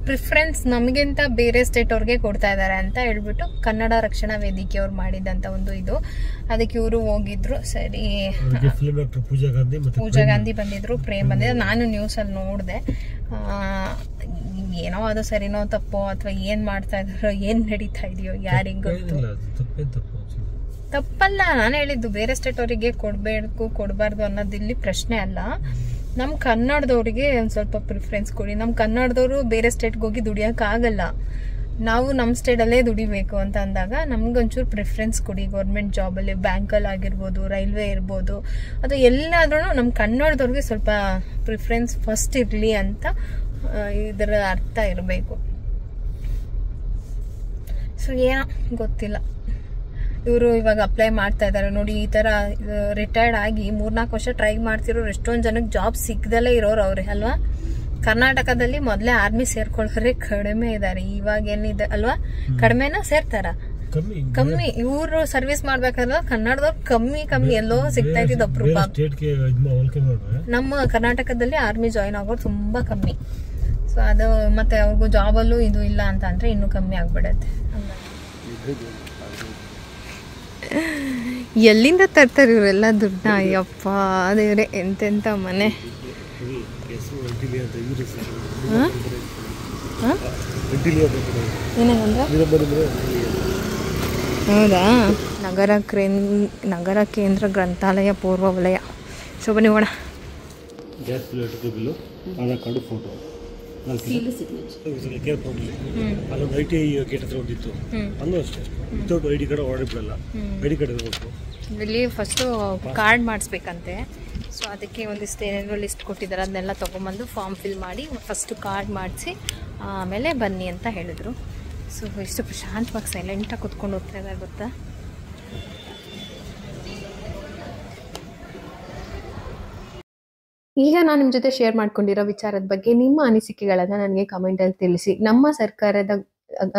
ಪ್ರಿಫರೆನ್ಸ್ ನಮಗಿಂತ ಬೇರೆ ಸ್ಟೇಟ್ ಅವ್ರಿಗೆ ಕೊಡ್ತಾ ಇದ್ದಾರೆ ಅಂತ ಹೇಳ್ಬಿಟ್ಟು ಕನ್ನಡ ರಕ್ಷಣಾ ವೇದಿಕೆಯವ್ರು ಮಾಡಿದಂಥ ಒಂದು ಇದು. ಅದಕ್ಕೆ ಇವರು ಹೋಗಿದ್ರು. ಸರಿ, ಪೂಜಾ ಗಾಂಧಿ ಬಂದಿದ್ರು, ಪ್ರೇಮ್ ಬಂದಿದ್ರು. ನಾನು ನ್ಯೂಸಲ್ಲಿ ನೋಡಿದೆ. ಏನೋ ಅದು ಸರಿನೋ ತಪ್ಪೋ ಅಥವಾ ಏನ್ ಮಾಡ್ತಾ ಇದಾರೋ ಏನ್ ನಡೀತಾ ಇದೆಯೋ ಯಾರಿಗ್ ಗೊತ್ತು. ತಪ್ಪಲ್ಲ, ನಾನು ಹೇಳಿದ್ದು ಬೇರೆ ಸ್ಟೇಟ್ ಅವರಿಗೆ ಕೊಡ್ಬೇಕು ಕೊಡಬಾರ್ದು ಅನ್ನೋದು ಇಲ್ಲಿ ಪ್ರಶ್ನೆ ಅಲ್ಲ. ನಮ್ಮ ಕನ್ನಡದವ್ರಿಗೆ ಒಂದ್ ಸ್ವಲ್ಪ ಪ್ರಿಫರೆನ್ಸ್ ಕೊಡಿ. ನಮ್ಮ ಕನ್ನಡದವರು ಬೇರೆ ಸ್ಟೇಟ್ಗೆ ಹೋಗಿ ದುಡಿಯಕ್ ಆಗಲ್ಲ, ನಾವು ನಮ್ಮ ಸ್ಟೇಟಲ್ಲೇ ದುಡಿಬೇಕು ಅಂತ ಅಂದಾಗ ನಮ್ಗೊಂಚೂರು ಪ್ರಿಫರೆನ್ಸ್ ಕೊಡಿ. ಗೌರ್ಮೆಂಟ್ ಜಾಬಲ್ಲಿ, ಬ್ಯಾಂಕಲ್ಲಿ ಆಗಿರ್ಬೋದು, ರೈಲ್ವೆ ಇರ್ಬೋದು, ಅದು ಎಲ್ಲಾದ್ರೂ ನಮ್ಮ ಕನ್ನಡದವ್ರಿಗೆ ಸ್ವಲ್ಪ ಪ್ರಿಫರೆನ್ಸ್ ಫಸ್ಟ್ ಇರಲಿ ಅಂತ ಇದರ ಅರ್ಥ ಇರಬೇಕು. ಸೊ ಏನೋ ಗೊತ್ತಿಲ್ಲ, ಇವರು ಇವಾಗ ಅಪ್ಲೈ ಮಾಡ್ತಾ ಇದ್ದಾರೆ ನೋಡಿ. ಈ ಥರ ರಿಟೈರ್ಡ್ ಆಗಿ 3-4 ವರ್ಷ ಟ್ರೈ ಮಾಡ್ತಿರೋರು ಎಷ್ಟೊಂದು ಜನಕ್ಕೆ ಜಾಬ್ ಸಿಕ್ಕದಲ್ಲೇ ಇರೋರು ಅವ್ರೆ ಅಲ್ವಾ. ಕರ್ನಾಟಕದಲ್ಲಿ ಮೊದಲೇ ಆರ್ಮಿ ಸೇರ್ಕೊಳ್ಳೋರೆ ಕಡಿಮೆ ಇದ್ದಾರೆ. ಇವಾಗ ಏನಿದೆ ಅಲ್ವಾ, ಕಡಿಮೆನ ಸೇರ್ತಾರ, ಕಮ್ಮಿ. ಇವರು ಸರ್ವಿಸ್ ಮಾಡ್ಬೇಕಾದ್ರೆ ಕನ್ನಡದವ್ರು ಕಮ್ಮಿ ಎಲ್ಲೋ ಸಿಗ್ತಾ ಇದ್ದಿದ್ದು ಅಪರೂಪ. ನಮ್ಮ ಕರ್ನಾಟಕದಲ್ಲಿ ಆರ್ಮಿ ಜಾಯಿನ್ ಆಗೋರು ತುಂಬಾ ಕಮ್ಮಿ. ಸೊ ಅದು ಮತ್ತೆ ಅವ್ರಿಗೂ ಜಾಬಲ್ಲೂ ಇದು ಇಲ್ಲ ಅಂತ ಅಂದ್ರೆ ಇನ್ನೂ ಕಮ್ಮಿ ಆಗ್ಬಿಡತ್ತೆ. ಎಲ್ಲಿಂದ ತರ್ತಾರೆ ಇವರೆಲ್ಲ ದುಡ್ಡನ್ನ? ಅಯ್ಯಪ್ಪ ದೇವ್ರೆ, ಎಂತೆಂತ ಮನೆ. ಹೌದಾ? ನಗರ ಕೇಂದ್ರ ಗ್ರಂಥಾಲಯ ಪೂರ್ವ ವಲಯ. ಸೊ ಬನ್ನಿ ಹೋಗೋಣ. ಆಧಾರ್ ಕಾರ್ಡು, ಫೋಟೋ, ಅಲ್ಲೊಂದು ITI ಗೇಟ್ ಹತ್ರ ಒಂದಿತ್ತು, ಅಲ್ಲೂ ಅಷ್ಟೇ. ವಿತೌಟ್ ID ಕಾರ್ಡ್ ಹೊರಡಿ ಬಿಡಲ್ಲ, ID ಕಾರ್ಡ್ ಇರಬೇಕು. ಇಲ್ಲಿ ಫಸ್ಟು ಕಾರ್ಡ್ ಮಾಡಿಸ್ಬೇಕಂತೆ. ಸೊ ಅದಕ್ಕೆ ಒಂದಿಷ್ಟು ಏನೇನೋ ಲಿಸ್ಟ್ ಕೊಟ್ಟಿದ್ದಾರೆ, ಅದನ್ನೆಲ್ಲ ತೊಗೊಂಬಂದು ಫಾರ್ಮ್ ಫಿಲ್ ಮಾಡಿ ಫಸ್ಟು ಕಾರ್ಡ್ ಮಾಡಿಸಿ ಆಮೇಲೆ ಬನ್ನಿ ಅಂತ ಹೇಳಿದ್ರು. ಸೊ ಎಷ್ಟು ಪ್ರಶಾಂತವಾಗಿ ಸೈಲೆಂಟಾಗಿ ಕುತ್ಕೊಂಡು ಹೋಗ್ತಾ ಇದ್ದಾರೆ ಗೊತ್ತಾ. ಈಗ ನಾನು ನಿಮ್ಮ ಜೊತೆ ಶೇರ್ ಮಾಡ್ಕೊಂಡಿರೋ ವಿಚಾರದ ಬಗ್ಗೆ ನಿಮ್ಮ ಅನಿಸಿಕೆಗಳನ್ನ ನನಗೆ ಕಮೆಂಟಲ್ಲಿ ತಿಳಿಸಿ. ನಮ್ಮ ಸರ್ಕಾರದ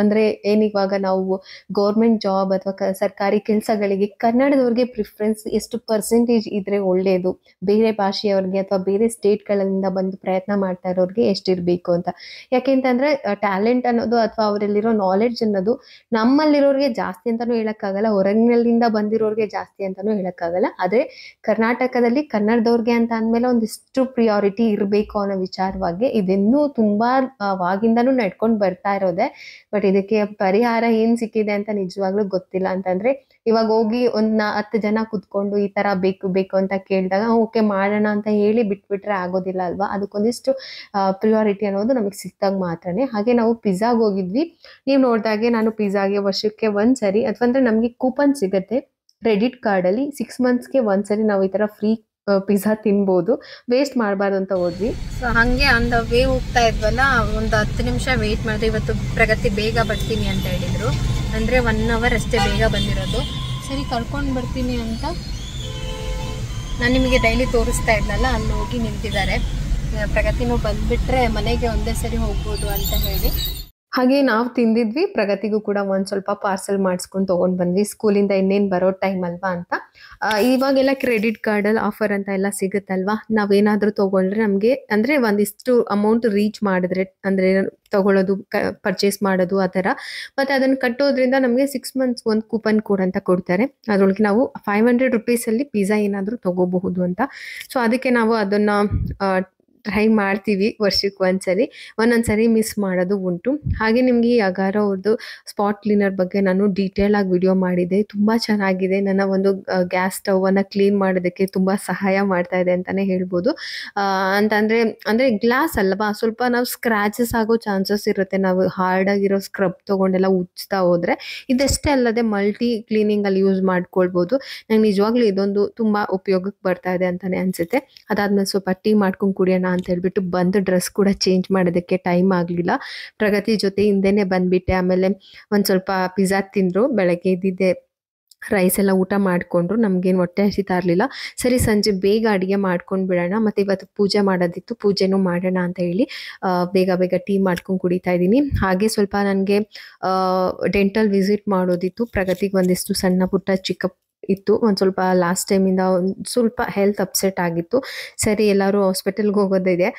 ಅಂದ್ರೆ ಏನಿವಾಗ ನಾವು ಗೌರ್ಮೆಂಟ್ ಜಾಬ್ ಅಥವಾ ಸರ್ಕಾರಿ ಕೆಲಸಗಳಿಗೆ ಕನ್ನಡದವ್ರಿಗೆ ಪ್ರಿಫರೆನ್ಸ್ ಎಷ್ಟು ಪರ್ಸೆಂಟೇಜ್ ಇದ್ರೆ ಒಳ್ಳೇದು, ಬೇರೆ ಭಾಷೆಯವ್ರಿಗೆ ಅಥವಾ ಬೇರೆ ಸ್ಟೇಟ್ಗಳಿಂದ ಬಂದು ಪ್ರಯತ್ನ ಮಾಡ್ತಾ ಇರೋರಿಗೆ ಎಷ್ಟಿರಬೇಕು ಅಂತ. ಯಾಕೆಂತಂದ್ರೆ ಟ್ಯಾಲೆಂಟ್ ಅನ್ನೋದು ಅಥವಾ ಅವರಲ್ಲಿರೋ ನಾಲೆಡ್ಜ್ ಅನ್ನೋದು ನಮ್ಮಲ್ಲಿರೋರಿಗೆ ಜಾಸ್ತಿ ಅಂತಾನೂ ಹೇಳಕ್ಕಾಗಲ್ಲ, ಹೊರಗಿನಿಂದ ಬಂದಿರೋರಿಗೆ ಜಾಸ್ತಿ ಅಂತಾನೂ ಹೇಳಕ್ಕಾಗಲ್ಲ. ಆದ್ರೆ ಕರ್ನಾಟಕದಲ್ಲಿ ಕನ್ನಡದವ್ರಿಗೆ ಅಂತ ಅಂದ್ಮೇಲೆ ಒಂದಿಷ್ಟು ಪ್ರಿಯಾರಿಟಿ ಇರಬೇಕು ಅನ್ನೋ ವಿಚಾರವಾಗಿ ಇದನ್ನೂ ತುಂಬಾ ವಾಗಿಂದನೂ ನಡ್ಕೊಂಡು ಬರ್ತಾ ಇರೋದೆ. ಬಟ್ ಇದಕ್ಕೆ ಪರಿಹಾರ ಏನ್ ಸಿಕ್ಕಿದೆ ಅಂತ ನಿಜವಾಗ್ಲೂ ಗೊತ್ತಿಲ್ಲ. ಅಂತಂದ್ರೆ ಇವಾಗ ಹೋಗಿ 10 ಜನ ಕುತ್ಕೊಂಡು ಈ ತರ ಬೇಕು ಅಂತ ಕೇಳಿದಾಗ ಓಕೆ ಮಾಡೋಣ ಅಂತ ಹೇಳಿ ಬಿಟ್ಬಿಟ್ರೆ ಆಗೋದಿಲ್ಲ ಅಲ್ವಾ. ಅದಕ್ಕೊಂದಿಷ್ಟು ಪ್ರಿಯಾರಿಟಿ ಅನ್ನೋದು ನಮಗೆ ಸಿಕ್ತಾಗ ಮಾತ್ರನೇ. ಹಾಗೆ ನಾವು ಪಿಜ್ಜಾಗ್ ಹೋಗಿದ್ವಿ. ನೀವು ನೋಡ್ದಾಗೆ ನಾನು ಪಿಜ್ಜಾಗೆ ವರ್ಷಕ್ಕೆ ಒಂದ್ಸರಿ ಅಥವಾ ಅಂದ್ರೆ ನಮ್ಗೆ ಕೂಪನ್ ಸಿಗತ್ತೆ ಕ್ರೆಡಿಟ್ ಕಾರ್ಡ್ ಅಲ್ಲಿ, 6 monthsಗೆ ಒಂದ್ಸರಿ ನಾವು ಈ ತರ ಫ್ರೀ ಪಿಜ್ಜಾ ತಿನ್ಬೋದು, ವೇಸ್ಟ್ ಮಾಡಬಾರ್ದು ಅಂತ ಹೋದ್ವಿ. ಸೊ ಹಾಗೆ ಆನ್ ದ ವೇ ಹೋಗ್ತಾ ಇದ್ವಲ್ಲ, ಒಂದು 10 ನಿಮಿಷ ವೆಯ್ಟ್ ಮಾಡಿದ್ರೆ ಇವತ್ತು ಪ್ರಗತಿ ಬೇಗ ಬರ್ತೀನಿ ಅಂತ ಹೇಳಿದ್ರು. ಅಂದರೆ 1 hour ಅಷ್ಟೇ ಬೇಗ ಬಂದಿರೋದು. ಸರಿ ಕರ್ಕೊಂಡು ಬರ್ತೀನಿ ಅಂತ ನಾನು ನಿಮಗೆ ಡೈಲಿ ತೋರಿಸ್ತಾ ಇದ್ನಲ್ಲ, ಅಲ್ಲಿ ಹೋಗಿ ನಿಂತಿದ್ದಾರೆ. ಪ್ರಗತಿನೂ ಬಂದುಬಿಟ್ರೆ ಮನೆಗೆ ಒಂದೇ ಸರಿ ಹೋಗ್ಬೋದು ಅಂತ ಹೇಳಿ. ಹಾಗೆ ನಾವು ತಿಂದಿದ್ವಿ, ಪ್ರಗತಿಗೂ ಕೂಡ ಒಂದ್ ಸ್ವಲ್ಪ ಪಾರ್ಸೆಲ್ ಮಾಡಿಸ್ಕೊಂಡು ತಗೊಂಡ್ ಬಂದ್ವಿ. ಸ್ಕೂಲಿಂದ ಇನ್ನೇನು ಬರೋ ಟೈಮ್ ಅಲ್ವಾ ಅಂತ. ಇವಾಗೆಲ್ಲ ಕ್ರೆಡಿಟ್ ಕಾರ್ಡಲ್ಲಿ ಆಫರ್ ಅಂತ ಎಲ್ಲ ಸಿಗುತ್ತಲ್ವಾ, ನಾವೇನಾದ್ರೂ ತಗೊಂಡ್ರೆ ನಮಗೆ ಅಂದ್ರೆ ಒಂದಿಷ್ಟು ಅಮೌಂಟ್ ರೀಚ್ ಮಾಡಿದ್ರೆ ಅಂದ್ರೆ ತಗೊಳ್ಳೋದು, ಪರ್ಚೇಸ್ ಮಾಡೋದು ಆ ಥರ. ಮತ್ತೆ ಅದನ್ನು ಕಟ್ಟೋದ್ರಿಂದ ನಮಗೆ 6 months ಒಂದು ಕೂಪನ್ ಕೋಡ್ ಅಂತ ಕೊಡ್ತಾರೆ. ಅದರೊಳಗೆ ನಾವು 500 rupees ಪಿಜ್ಜಾ ಏನಾದರೂ ತಗೋಬಹುದು ಅಂತ. ಸೊ ಅದಕ್ಕೆ ನಾವು ಅದನ್ನ ಟ್ರೈ ಮಾಡ್ತೀವಿ ವರ್ಷಕ್ಕೆ ಒಂದೊಂದ್ಸರಿ ಮಿಸ್ ಮಾಡೋದು ಉಂಟು. ಹಾಗೆ ನಿಮ್ಗೆ ಈ ಅಗಾರೋ ಅವ್ರದ್ದು ಸ್ಪಾಟ್ ಕ್ಲೀನರ್ ಬಗ್ಗೆ ನಾನು ಡೀಟೇಲ್ ಆಗಿ ವಿಡಿಯೋ ಮಾಡಿದೆ, ತುಂಬಾ ಚೆನ್ನಾಗಿದೆ. ನನ್ನ ಒಂದು ಗ್ಯಾಸ್ ಸ್ಟವ್ ಅನ್ನ ಕ್ಲೀನ್ ಮಾಡೋದಕ್ಕೆ ತುಂಬಾ ಸಹಾಯ ಮಾಡ್ತಾ ಇದೆ ಅಂತಾನೆ ಹೇಳ್ಬೋದು. ಅಂದ್ರೆ ಗ್ಲಾಸ್ ಅಲ್ವಾ, ಸ್ವಲ್ಪ ನಾವು ಸ್ಕ್ರಾಚಸ್ ಆಗೋ ಚಾನ್ಸಸ್ ಇರುತ್ತೆ ನಾವು ಹಾರ್ಡ್ ಆಗಿರೋ ಸ್ಕ್ರಬ್ ತಗೊಂಡೆಲ್ಲ ಉಜ್ತಾ ಹೋದ್ರೆ. ಇದಷ್ಟೇ ಅಲ್ಲದೆ ಮಲ್ಟಿ ಕ್ಲೀನಿಂಗ್ ಅಲ್ಲಿ ಯೂಸ್ ಮಾಡ್ಕೊಳ್ಬಹುದು. ನಂಗೆ ನಿಜವಾಗ್ಲೂ ಇದೊಂದು ತುಂಬಾ ಉಪಯೋಗಕ್ಕೆ ಬರ್ತಾ ಇದೆ ಅಂತಾನೆ ಅನ್ಸುತ್ತೆ. ಅದಾದ್ಮೇಲೆ ಸ್ವಲ್ಪ ಟೀ ಮಾಡ್ಕೊಂಡು ಕುಡಿಯೋಣ ಅಂತ ಹೇಳ್ಬಿಟ್ಟು ಬಂದು ಡ್ರೆಸ್ ಕೂಡ ಚೇಂಜ್ ಮಾಡೋದಕ್ಕೆ ಟೈಮ್ ಆಗ್ಲಿಲ್ಲ. ಪ್ರಗತಿ ಜೊತೆ ಹಿಂದೆನೆ ಬಂದ್ಬಿಟ್ಟೆ. ಆಮೇಲೆ ಒಂದ್ ಸ್ವಲ್ಪ ಪಿಜ್ಜಾ ತಿಂದ್ರು, ಬೆಳಗ್ಗೆ ಇದ್ದಿದ್ದೆ ರೈಸ್ ಎಲ್ಲ ಊಟ ಮಾಡಿಕೊಂಡ್ರು. ನಮಗೇನು ಹೊಟ್ಟೆ ಹಸಿತಾ ಇರಲಿಲ್ಲ. ಸರಿ ಸಂಜೆ ಬೇಗ ಅಡುಗೆ ಮಾಡ್ಕೊಂಡು ಬಿಡೋಣ, ಮತ್ತು ಇವತ್ತು ಪೂಜೆ ಮಾಡೋದಿತ್ತು, ಪೂಜೆನೂ ಮಾಡೋಣ ಅಂತ ಹೇಳಿ ಬೇಗ ಬೇಗ ಟೀ ಮಾಡ್ಕೊಂಡು ಕುಡಿತಾ ಇದ್ದೀನಿ. ಹಾಗೆ ಸ್ವಲ್ಪ ನನಗೆ ಡೆಂಟಲ್ ವಿಸಿಟ್ ಮಾಡೋದಿತ್ತು. ಪ್ರಗತಿಗೆ ಒಂದಿಷ್ಟು ಸಣ್ಣ ಪುಟ್ಟ ಚಿಕ್ಕ ಇತ್ತು. ಒಂದು ಸ್ವಲ್ಪ ಲಾಸ್ಟ್ ಟೈಮಿಂದ ಒಂದು ಸ್ವಲ್ಪ ಹೆಲ್ತ್ ಅಪ್ಸೆಟ್ ಆಗಿತ್ತು. ಸರಿ ಎಲ್ಲರೂ ಹಾಸ್ಪಿಟಲ್ಗೆ ಹೋಗೋದಿದೆ,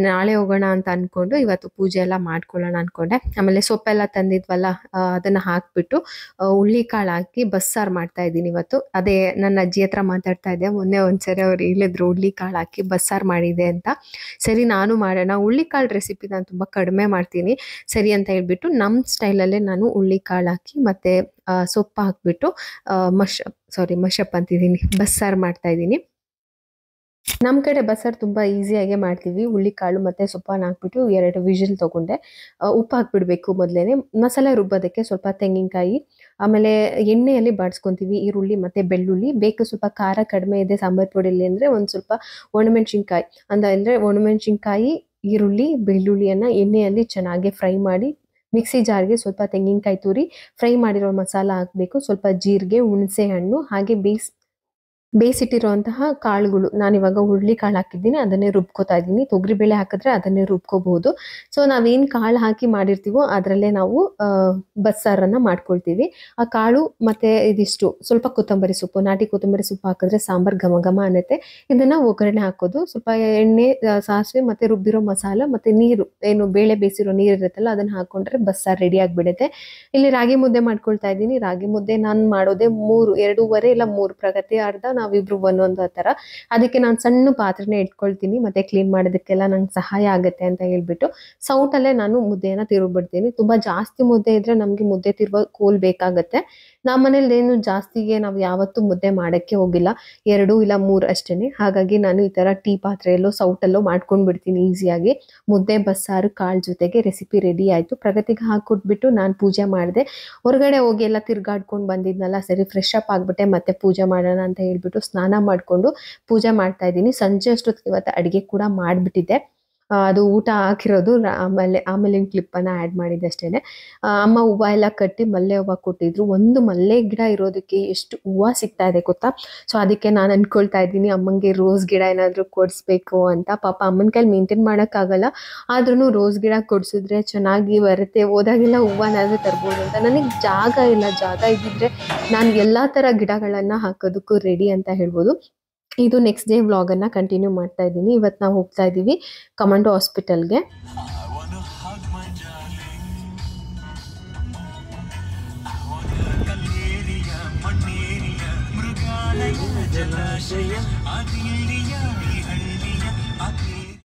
ನಾಳೆ ಹೋಗೋಣ ಅಂತ ಅಂದ್ಕೊಂಡು ಇವತ್ತು ಪೂಜೆ ಎಲ್ಲ ಮಾಡ್ಕೊಳ್ಳೋಣ ಅಂದ್ಕೊಂಡೆ. ಆಮೇಲೆ ಸೊಪ್ಪೆಲ್ಲ ತಂದಿದ್ವಲ್ಲ, ಅದನ್ನು ಹಾಕಿಬಿಟ್ಟು ಹುಳ್ಳಿಕಾಳು ಹಾಕಿ ಬಸ್ಸಾರು ಮಾಡ್ತಾ ಇದ್ದೀನಿ ಇವತ್ತು. ಅದೇ ನನ್ನ ಅಜ್ಜಿ ಹತ್ರ ಮಾತಾಡ್ತಾ ಇದ್ದೆ, ಮೊನ್ನೆ ಒಂದ್ಸರಿ ಅವ್ರು ಹೇಳಿದ್ರು ಹುಳ್ಳಿಕಾಳು ಹಾಕಿ ಬಸ್ಸಾರು ಮಾಡಿದೆ ಅಂತ. ಸರಿ ನಾನು ಮಾಡೋಣ. ಹುಳ್ಳಿಕಾಳು ರೆಸಿಪಿ ನಾನು ತುಂಬ ಕಡಿಮೆ ಮಾಡ್ತೀನಿ, ಸರಿ ಅಂತ ಹೇಳ್ಬಿಟ್ಟು ನಮ್ಮ ಸ್ಟೈಲಲ್ಲೇ ನಾನು ಹುಳ್ಳಿಕಾಳು ಹಾಕಿ ಮತ್ತು ಸೊಪ್ಪು ಹಾಕಿಬಿಟ್ಟು ಮಶಪ್ ಅಂತಿದ್ದೀನಿ, ಬಸ್ಸಾರು ಮಾಡ್ತಾ ಇದ್ದೀನಿ. ನಮ್ಮ ಕಡೆ ಬಸ್ಸಾರು ತುಂಬ ಈಸಿಯಾಗೆ ಮಾಡ್ತೀವಿ. ಹುಳ್ಳಿಕಾಳು ಮತ್ತು ಸೊಪ್ಪನ್ನು ಹಾಕ್ಬಿಟ್ಟು 2 ವಿಷಲ್ ತೊಗೊಂಡೆ. ಉಪ್ಪು ಹಾಕ್ಬಿಡ್ಬೇಕು ಮೊದಲೇ. ಮಸಾಲೆ ರುಬ್ಬೋದಕ್ಕೆ ಸ್ವಲ್ಪ ತೆಂಗಿನಕಾಯಿ, ಆಮೇಲೆ ಎಣ್ಣೆಯಲ್ಲಿ ಬಾಡಿಸ್ಕೊತೀವಿ ಈರುಳ್ಳಿ ಮತ್ತು ಬೆಳ್ಳುಳ್ಳಿ. ಬೇಕು ಸ್ವಲ್ಪ ಖಾರ ಕಡಿಮೆ ಇದೆ ಸಾಂಬಾರು ಪುಡಿಯಲ್ಲಿ ಅಂದರೆ ಒಂದು ಸ್ವಲ್ಪ ಒಣಮೆಣ್ಸಿನ್ಕಾಯಿ ಅಂದರೆ ಒಣಮೆಣ್ಸಿನ್ಕಾಯಿ, ಈರುಳ್ಳಿ, ಬೆಳ್ಳುಳ್ಳಿಯನ್ನು ಎಣ್ಣೆಯಲ್ಲಿ ಚೆನ್ನಾಗಿ ಫ್ರೈ ಮಾಡಿ ಮಿಕ್ಸಿ ಜಾರ್ಗೆ ಸ್ವಲ್ಪ ತೆಂಗಿನಕಾಯಿ ತುರಿ, ಫ್ರೈ ಮಾಡಿರೋ ಮಸಾಲ ಹಾಕಬೇಕು, ಸ್ವಲ್ಪ ಜೀರಿಗೆ, ಹುಣಸೆ ಹಣ್ಣು, ಹಾಗೆ ಬೇಯಿಸಿಟ್ಟಿರುವಂತಹ ಕಾಳುಗಳು. ನಾನಿವಾಗ ಹುರುಳಿಕಾಳು ಹಾಕಿದ್ದೀನಿ, ಅದನ್ನೇ ರುಬ್ಕೋತಾ ಇದ್ದೀನಿ. ತೊಗರಿಬೇಳೆ ಹಾಕಿದ್ರೆ ಅದನ್ನೇ ರುಬ್ಕೋಬಹುದು. ಸೊ ನಾವೇನು ಕಾಳು ಹಾಕಿ ಮಾಡಿರ್ತೀವೋ ಅದರಲ್ಲೇ ನಾವು ಬಸ್ಸಾರನ್ನು ಮಾಡ್ಕೊಳ್ತೀವಿ. ಆ ಕಾಳು ಮತ್ತು ಇದಿಷ್ಟು ಸ್ವಲ್ಪ ಕೊತ್ತಂಬರಿ ಸೊಪ್ಪು, ನಾಟಿ ಕೊತ್ತಂಬರಿ ಸೊಪ್ಪು ಹಾಕಿದ್ರೆ ಸಾಂಬಾರು ಘಮ ಘಮ ಅನ್ನತ್ತೆ. ಇದನ್ನು ಒಗ್ಗರಣೆ ಹಾಕೋದು, ಸ್ವಲ್ಪ ಎಣ್ಣೆ, ಸಾಸಿವೆ ಮತ್ತು ರುಬ್ಬಿರೋ ಮಸಾಲ ಮತ್ತು ನೀರು, ಏನು ಬೇಳೆ ಬೇಯಿಸಿರೋ ನೀರು ಇರುತ್ತಲ್ಲ ಅದನ್ನು ಹಾಕ್ಕೊಂಡ್ರೆ ಬಸ್ಸಾರು ರೆಡಿ ಆಗಿಬಿಡುತ್ತೆ. ಇಲ್ಲಿ ರಾಗಿ ಮುದ್ದೆ ಮಾಡ್ಕೊಳ್ತಾ ಇದ್ದೀನಿ. ರಾಗಿ ಮುದ್ದೆ ನಾನು ಮಾಡೋದೇ 2.5 ಇಲ್ಲ 3 ಪ್ರಗತಿ ಅರ್ಧ, ನಾವಿಬ್ರು ಒಂದೊಂದು ಥರ. ಅದಕ್ಕೆ ನಾನು ಸಣ್ಣ ಪಾತ್ರೆನೇ ಇಟ್ಕೊಳ್ತೀನಿ, ಮತ್ತೆ ಕ್ಲೀನ್ ಮಾಡೋದಕ್ಕೆಲ್ಲ ನಂಗೆ ಸಹಾಯ ಆಗುತ್ತೆ ಅಂತ ಹೇಳ್ಬಿಟ್ಟು ಸೌಟಲ್ಲೇ ನಾನು ಮುದ್ದೆಯನ್ನು ತಿರುಗ್ಬಿಡ್ತೀನಿ. ತುಂಬ ಜಾಸ್ತಿ ಮುದ್ದೆ ಇದ್ರೆ ನಮಗೆ ಮುದ್ದೆ ತಿರುವ ಕೋಲ್ ಬೇಕಾಗುತ್ತೆ. ನಮ್ಮ ಮನೇಲಿ ಏನು ಜಾಸ್ತಿಗೆ ನಾವು ಯಾವತ್ತೂ ಮುದ್ದೆ ಮಾಡೋಕ್ಕೆ ಹೋಗಿಲ್ಲ, 2 ಇಲ್ಲ 3 ಅಷ್ಟೇ. ಹಾಗಾಗಿ ನಾನು ಈ ಥರ ಟೀ ಪಾತ್ರೆಯಲ್ಲೋ ಸೌಟಲ್ಲೋ ಮಾಡ್ಕೊಂಡು ಬಿಡ್ತೀನಿ ಈಸಿಯಾಗಿ. ಮುದ್ದೆ ಬಸ್ಸಾರು ಕಾಳು ಜೊತೆಗೆ ರೆಸಿಪಿ ರೆಡಿ ಆಯಿತು. ಪ್ರಗತಿಗೆ ಹಾಕ್ಕೊಟ್ಬಿಟ್ಟು ನಾನು ಪೂಜೆ ಮಾಡಿದೆ. ಹೊರಗಡೆ ಹೋಗಿ ಎಲ್ಲ ತಿರ್ಗಾಡ್ಕೊಂಡು ಬಂದಿದ್ನಲ್ಲ, ಸರಿ ಫ್ರೆಶ್ ಅಪ್ ಆಗಿಬಿಟ್ಟೆ ಮತ್ತೆ ಪೂಜೆ ಮಾಡೋಣ ಅಂತ ಹೇಳ್ಬಿಟ್ಟು ಸ್ನಾನ ಮಾಡಿಕೊಂಡು ಪೂಜೆ ಮಾಡ್ತಾ ಇದ್ದೀನಿ. ಸಂಜೆ ಅಷ್ಟೊತ್ತಿಗೆ ಇವತ್ತು ಅಡುಗೆ ಕೂಡ ಮಾಡಿಬಿಟ್ಟಿದ್ದೆ. ಅದು ಊಟ ಹಾಕಿರೋದು ಆಮೇಲೆ ಕ್ಲಿಪ್ಪನ್ನು ಆ್ಯಡ್ ಮಾಡಿದ್ದೆ ಅಷ್ಟೇ. ಅಮ್ಮ ಹೂವು ಎಲ್ಲ ಕಟ್ಟಿ ಮಲ್ಲೆ ಹೂವು ಕೊಟ್ಟಿದ್ರು. ಒಂದು ಮಲ್ಲೆ ಗಿಡ ಇರೋದಕ್ಕೆ ಎಷ್ಟು ಹೂವು ಸಿಗ್ತಾ ಇದೆ ಗೊತ್ತಾ. ಸೊ ಅದಕ್ಕೆ ನಾನು ಅಂದ್ಕೊಳ್ತಾ ಇದ್ದೀನಿ ಅಮ್ಮಂಗೆ ರೋಸ್ ಗಿಡ ಏನಾದರೂ ಕೊಡಿಸ್ಬೇಕು ಅಂತ. ಪಾಪ ಅಮ್ಮನ ಕೈಲಿ ಮೇಂಟೈನ್ ಮಾಡೋಕ್ಕಾಗಲ್ಲ, ಆದ್ರೂ ರೋಸ್ ಗಿಡ ಕೊಡಿಸಿದ್ರೆ ಚೆನ್ನಾಗಿ ಬರುತ್ತೆ, ಹೋದಾಗೆಲ್ಲ ಹೂವನಾದರೂ ತರ್ಬೋದು ಅಂತ. ನನಗೆ ಜಾಗ ಇಲ್ಲ, ಜಾಗ ಇದ್ದಿದ್ರೆ ನಾನು ಎಲ್ಲ ಥರ ಗಿಡಗಳನ್ನು ಹಾಕೋದಕ್ಕೂ ರೆಡಿ ಅಂತ ಹೇಳ್ಬೋದು. ಇದು ನೆಕ್ಸ್ಟ್ ಡೇ ವ್ಲಾಗನ್ನು ಕಂಟಿನ್ಯೂ ಮಾಡ್ತಾ ಇದ್ದೀನಿ. ಇವತ್ತು ನಾವು ಹೋಗ್ತಾ ಇದ್ದೀವಿ ಕಮಾಂಡೋ ಹಾಸ್ಪಿಟಲ್ಗೆ.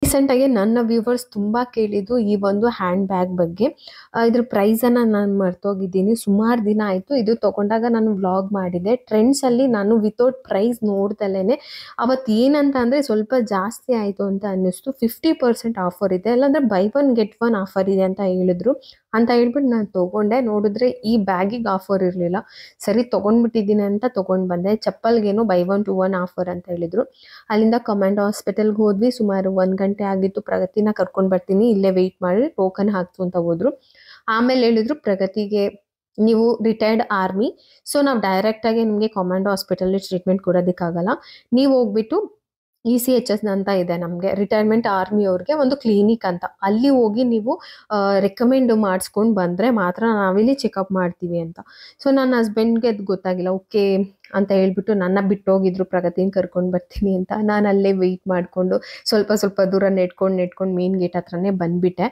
ರೀಸೆಂಟಾಗಿ ನನ್ನ ವ್ಯೂವರ್ಸ್ ತುಂಬ ಕೇಳಿದ್ದು ಈ ಒಂದು ಹ್ಯಾಂಡ್ ಬ್ಯಾಗ್ ಬಗ್ಗೆ. ಇದ್ರ ಪ್ರೈಸನ್ನು ನಾನು ಮರ್ತೋಗಿದ್ದೀನಿ, ಸುಮಾರು ದಿನ ಆಯಿತು. ಇದು ತೊಗೊಂಡಾಗ ನಾನು ವ್ಲಾಗ್ ಮಾಡಿದೆ. ಟ್ರೆಂಡ್ಸಲ್ಲಿ ನಾನು ವಿತೌಟ್ ಪ್ರೈಸ್ ನೋಡ್ದಲೇ ಅವತ್ತು ಏನಂತ ಅಂದರೆ ಸ್ವಲ್ಪ ಜಾಸ್ತಿ ಆಯಿತು ಅಂತ ಅನ್ನಿಸ್ತು. 50% ಆಫರ್ ಇದೆ, ಇಲ್ಲಾಂದರೆ ಬೈ 1 get 1 ಆಫರ್ ಇದೆ ಅಂತ ಹೇಳಿದ್ರು. ಅಂತ ಹೇಳ್ಬಿಟ್ಟು ನಾನು ತೊಗೊಂಡೆ. ನೋಡಿದ್ರೆ ಈ ಬ್ಯಾಗಿಗೆ ಆಫರ್ ಇರಲಿಲ್ಲ. ಸರಿ ತೊಗೊಂಡ್ಬಿಟ್ಟಿದ್ದೀನಿ ಅಂತ ತೊಗೊಂಡು ಬಂದೆ. ಚಪ್ಪಲ್ಗೇನೋ ಬೈ 1 to 1 ಆಫರ್ ಅಂತ ಹೇಳಿದರು. ಅಲ್ಲಿಂದ ಕಮಾಂಡೋ ಹಾಸ್ಪಿಟಲ್ಗೆ ಹೋದ್ವಿ. ಸುಮಾರು 1 ಗಂಟೆ ಆಗಿತ್ತು. ಪ್ರಗತಿನ ಕರ್ಕೊಂಡು ಬರ್ತೀನಿ, ಇಲ್ಲೇ ವೆಯ್ಟ್ ಮಾಡಿ ಟೋಕನ್ ಹಾಕ್ತು ಅಂತ ಹೋದ್ರು. ಆಮೇಲೆ ಹೇಳಿದ್ರು ಪ್ರಗತಿಗೆ ನೀವು ರಿಟೈರ್ಡ್ ಆರ್ಮಿ, ಸೊ ನಾವು ಡೈರೆಕ್ಟಾಗಿ ನಿಮಗೆ ಕಮಾಂಡೋ ಹಾಸ್ಪಿಟಲ್ಲಿ ಟ್ರೀಟ್ಮೆಂಟ್ ಕೊಡೋದಕ್ಕಾಗಲ್ಲ. ನೀವು ಹೋಗ್ಬಿಟ್ಟು ECHS ಅಂತ ಇದೆ ನಮಗೆ, ರಿಟೈರ್ಮೆಂಟ್ ಆರ್ಮಿ ಅವ್ರಿಗೆ ಒಂದು ಕ್ಲಿನಿಕ್ ಅಂತ, ಅಲ್ಲಿ ಹೋಗಿ ನೀವು ರೆಕಮೆಂಡ್ ಮಾಡಿಸ್ಕೊಂಡು ಬಂದರೆ ಮಾತ್ರ ನಾವಿಲ್ಲಿ ಚೆಕಪ್ ಮಾಡ್ತೀವಿ ಅಂತ. ಸೊ ನನ್ನ ಹಸ್ಬೆಂಡ್ಗೆ ಅದು ಗೊತ್ತಾಗಿಲ್ಲ. ಓಕೆ ಅಂತ ಹೇಳ್ಬಿಟ್ಟು ನನ್ನ ಬಿಟ್ಟೋಗಿದ್ರು ಪ್ರಗತಿನ ಕರ್ಕೊಂಡು ಬರ್ತೀನಿ ಅಂತ. ನಾನು ಅಲ್ಲೇ ವೆಯ್ಟ್ ಮಾಡಿಕೊಂಡು ಸ್ವಲ್ಪ ದೂರ ನೆಡ್ಕೊಂಡು ಮೇನ್ ಗೇಟ್ ಹತ್ರನೇ ಬಂದುಬಿಟ್ಟೆ.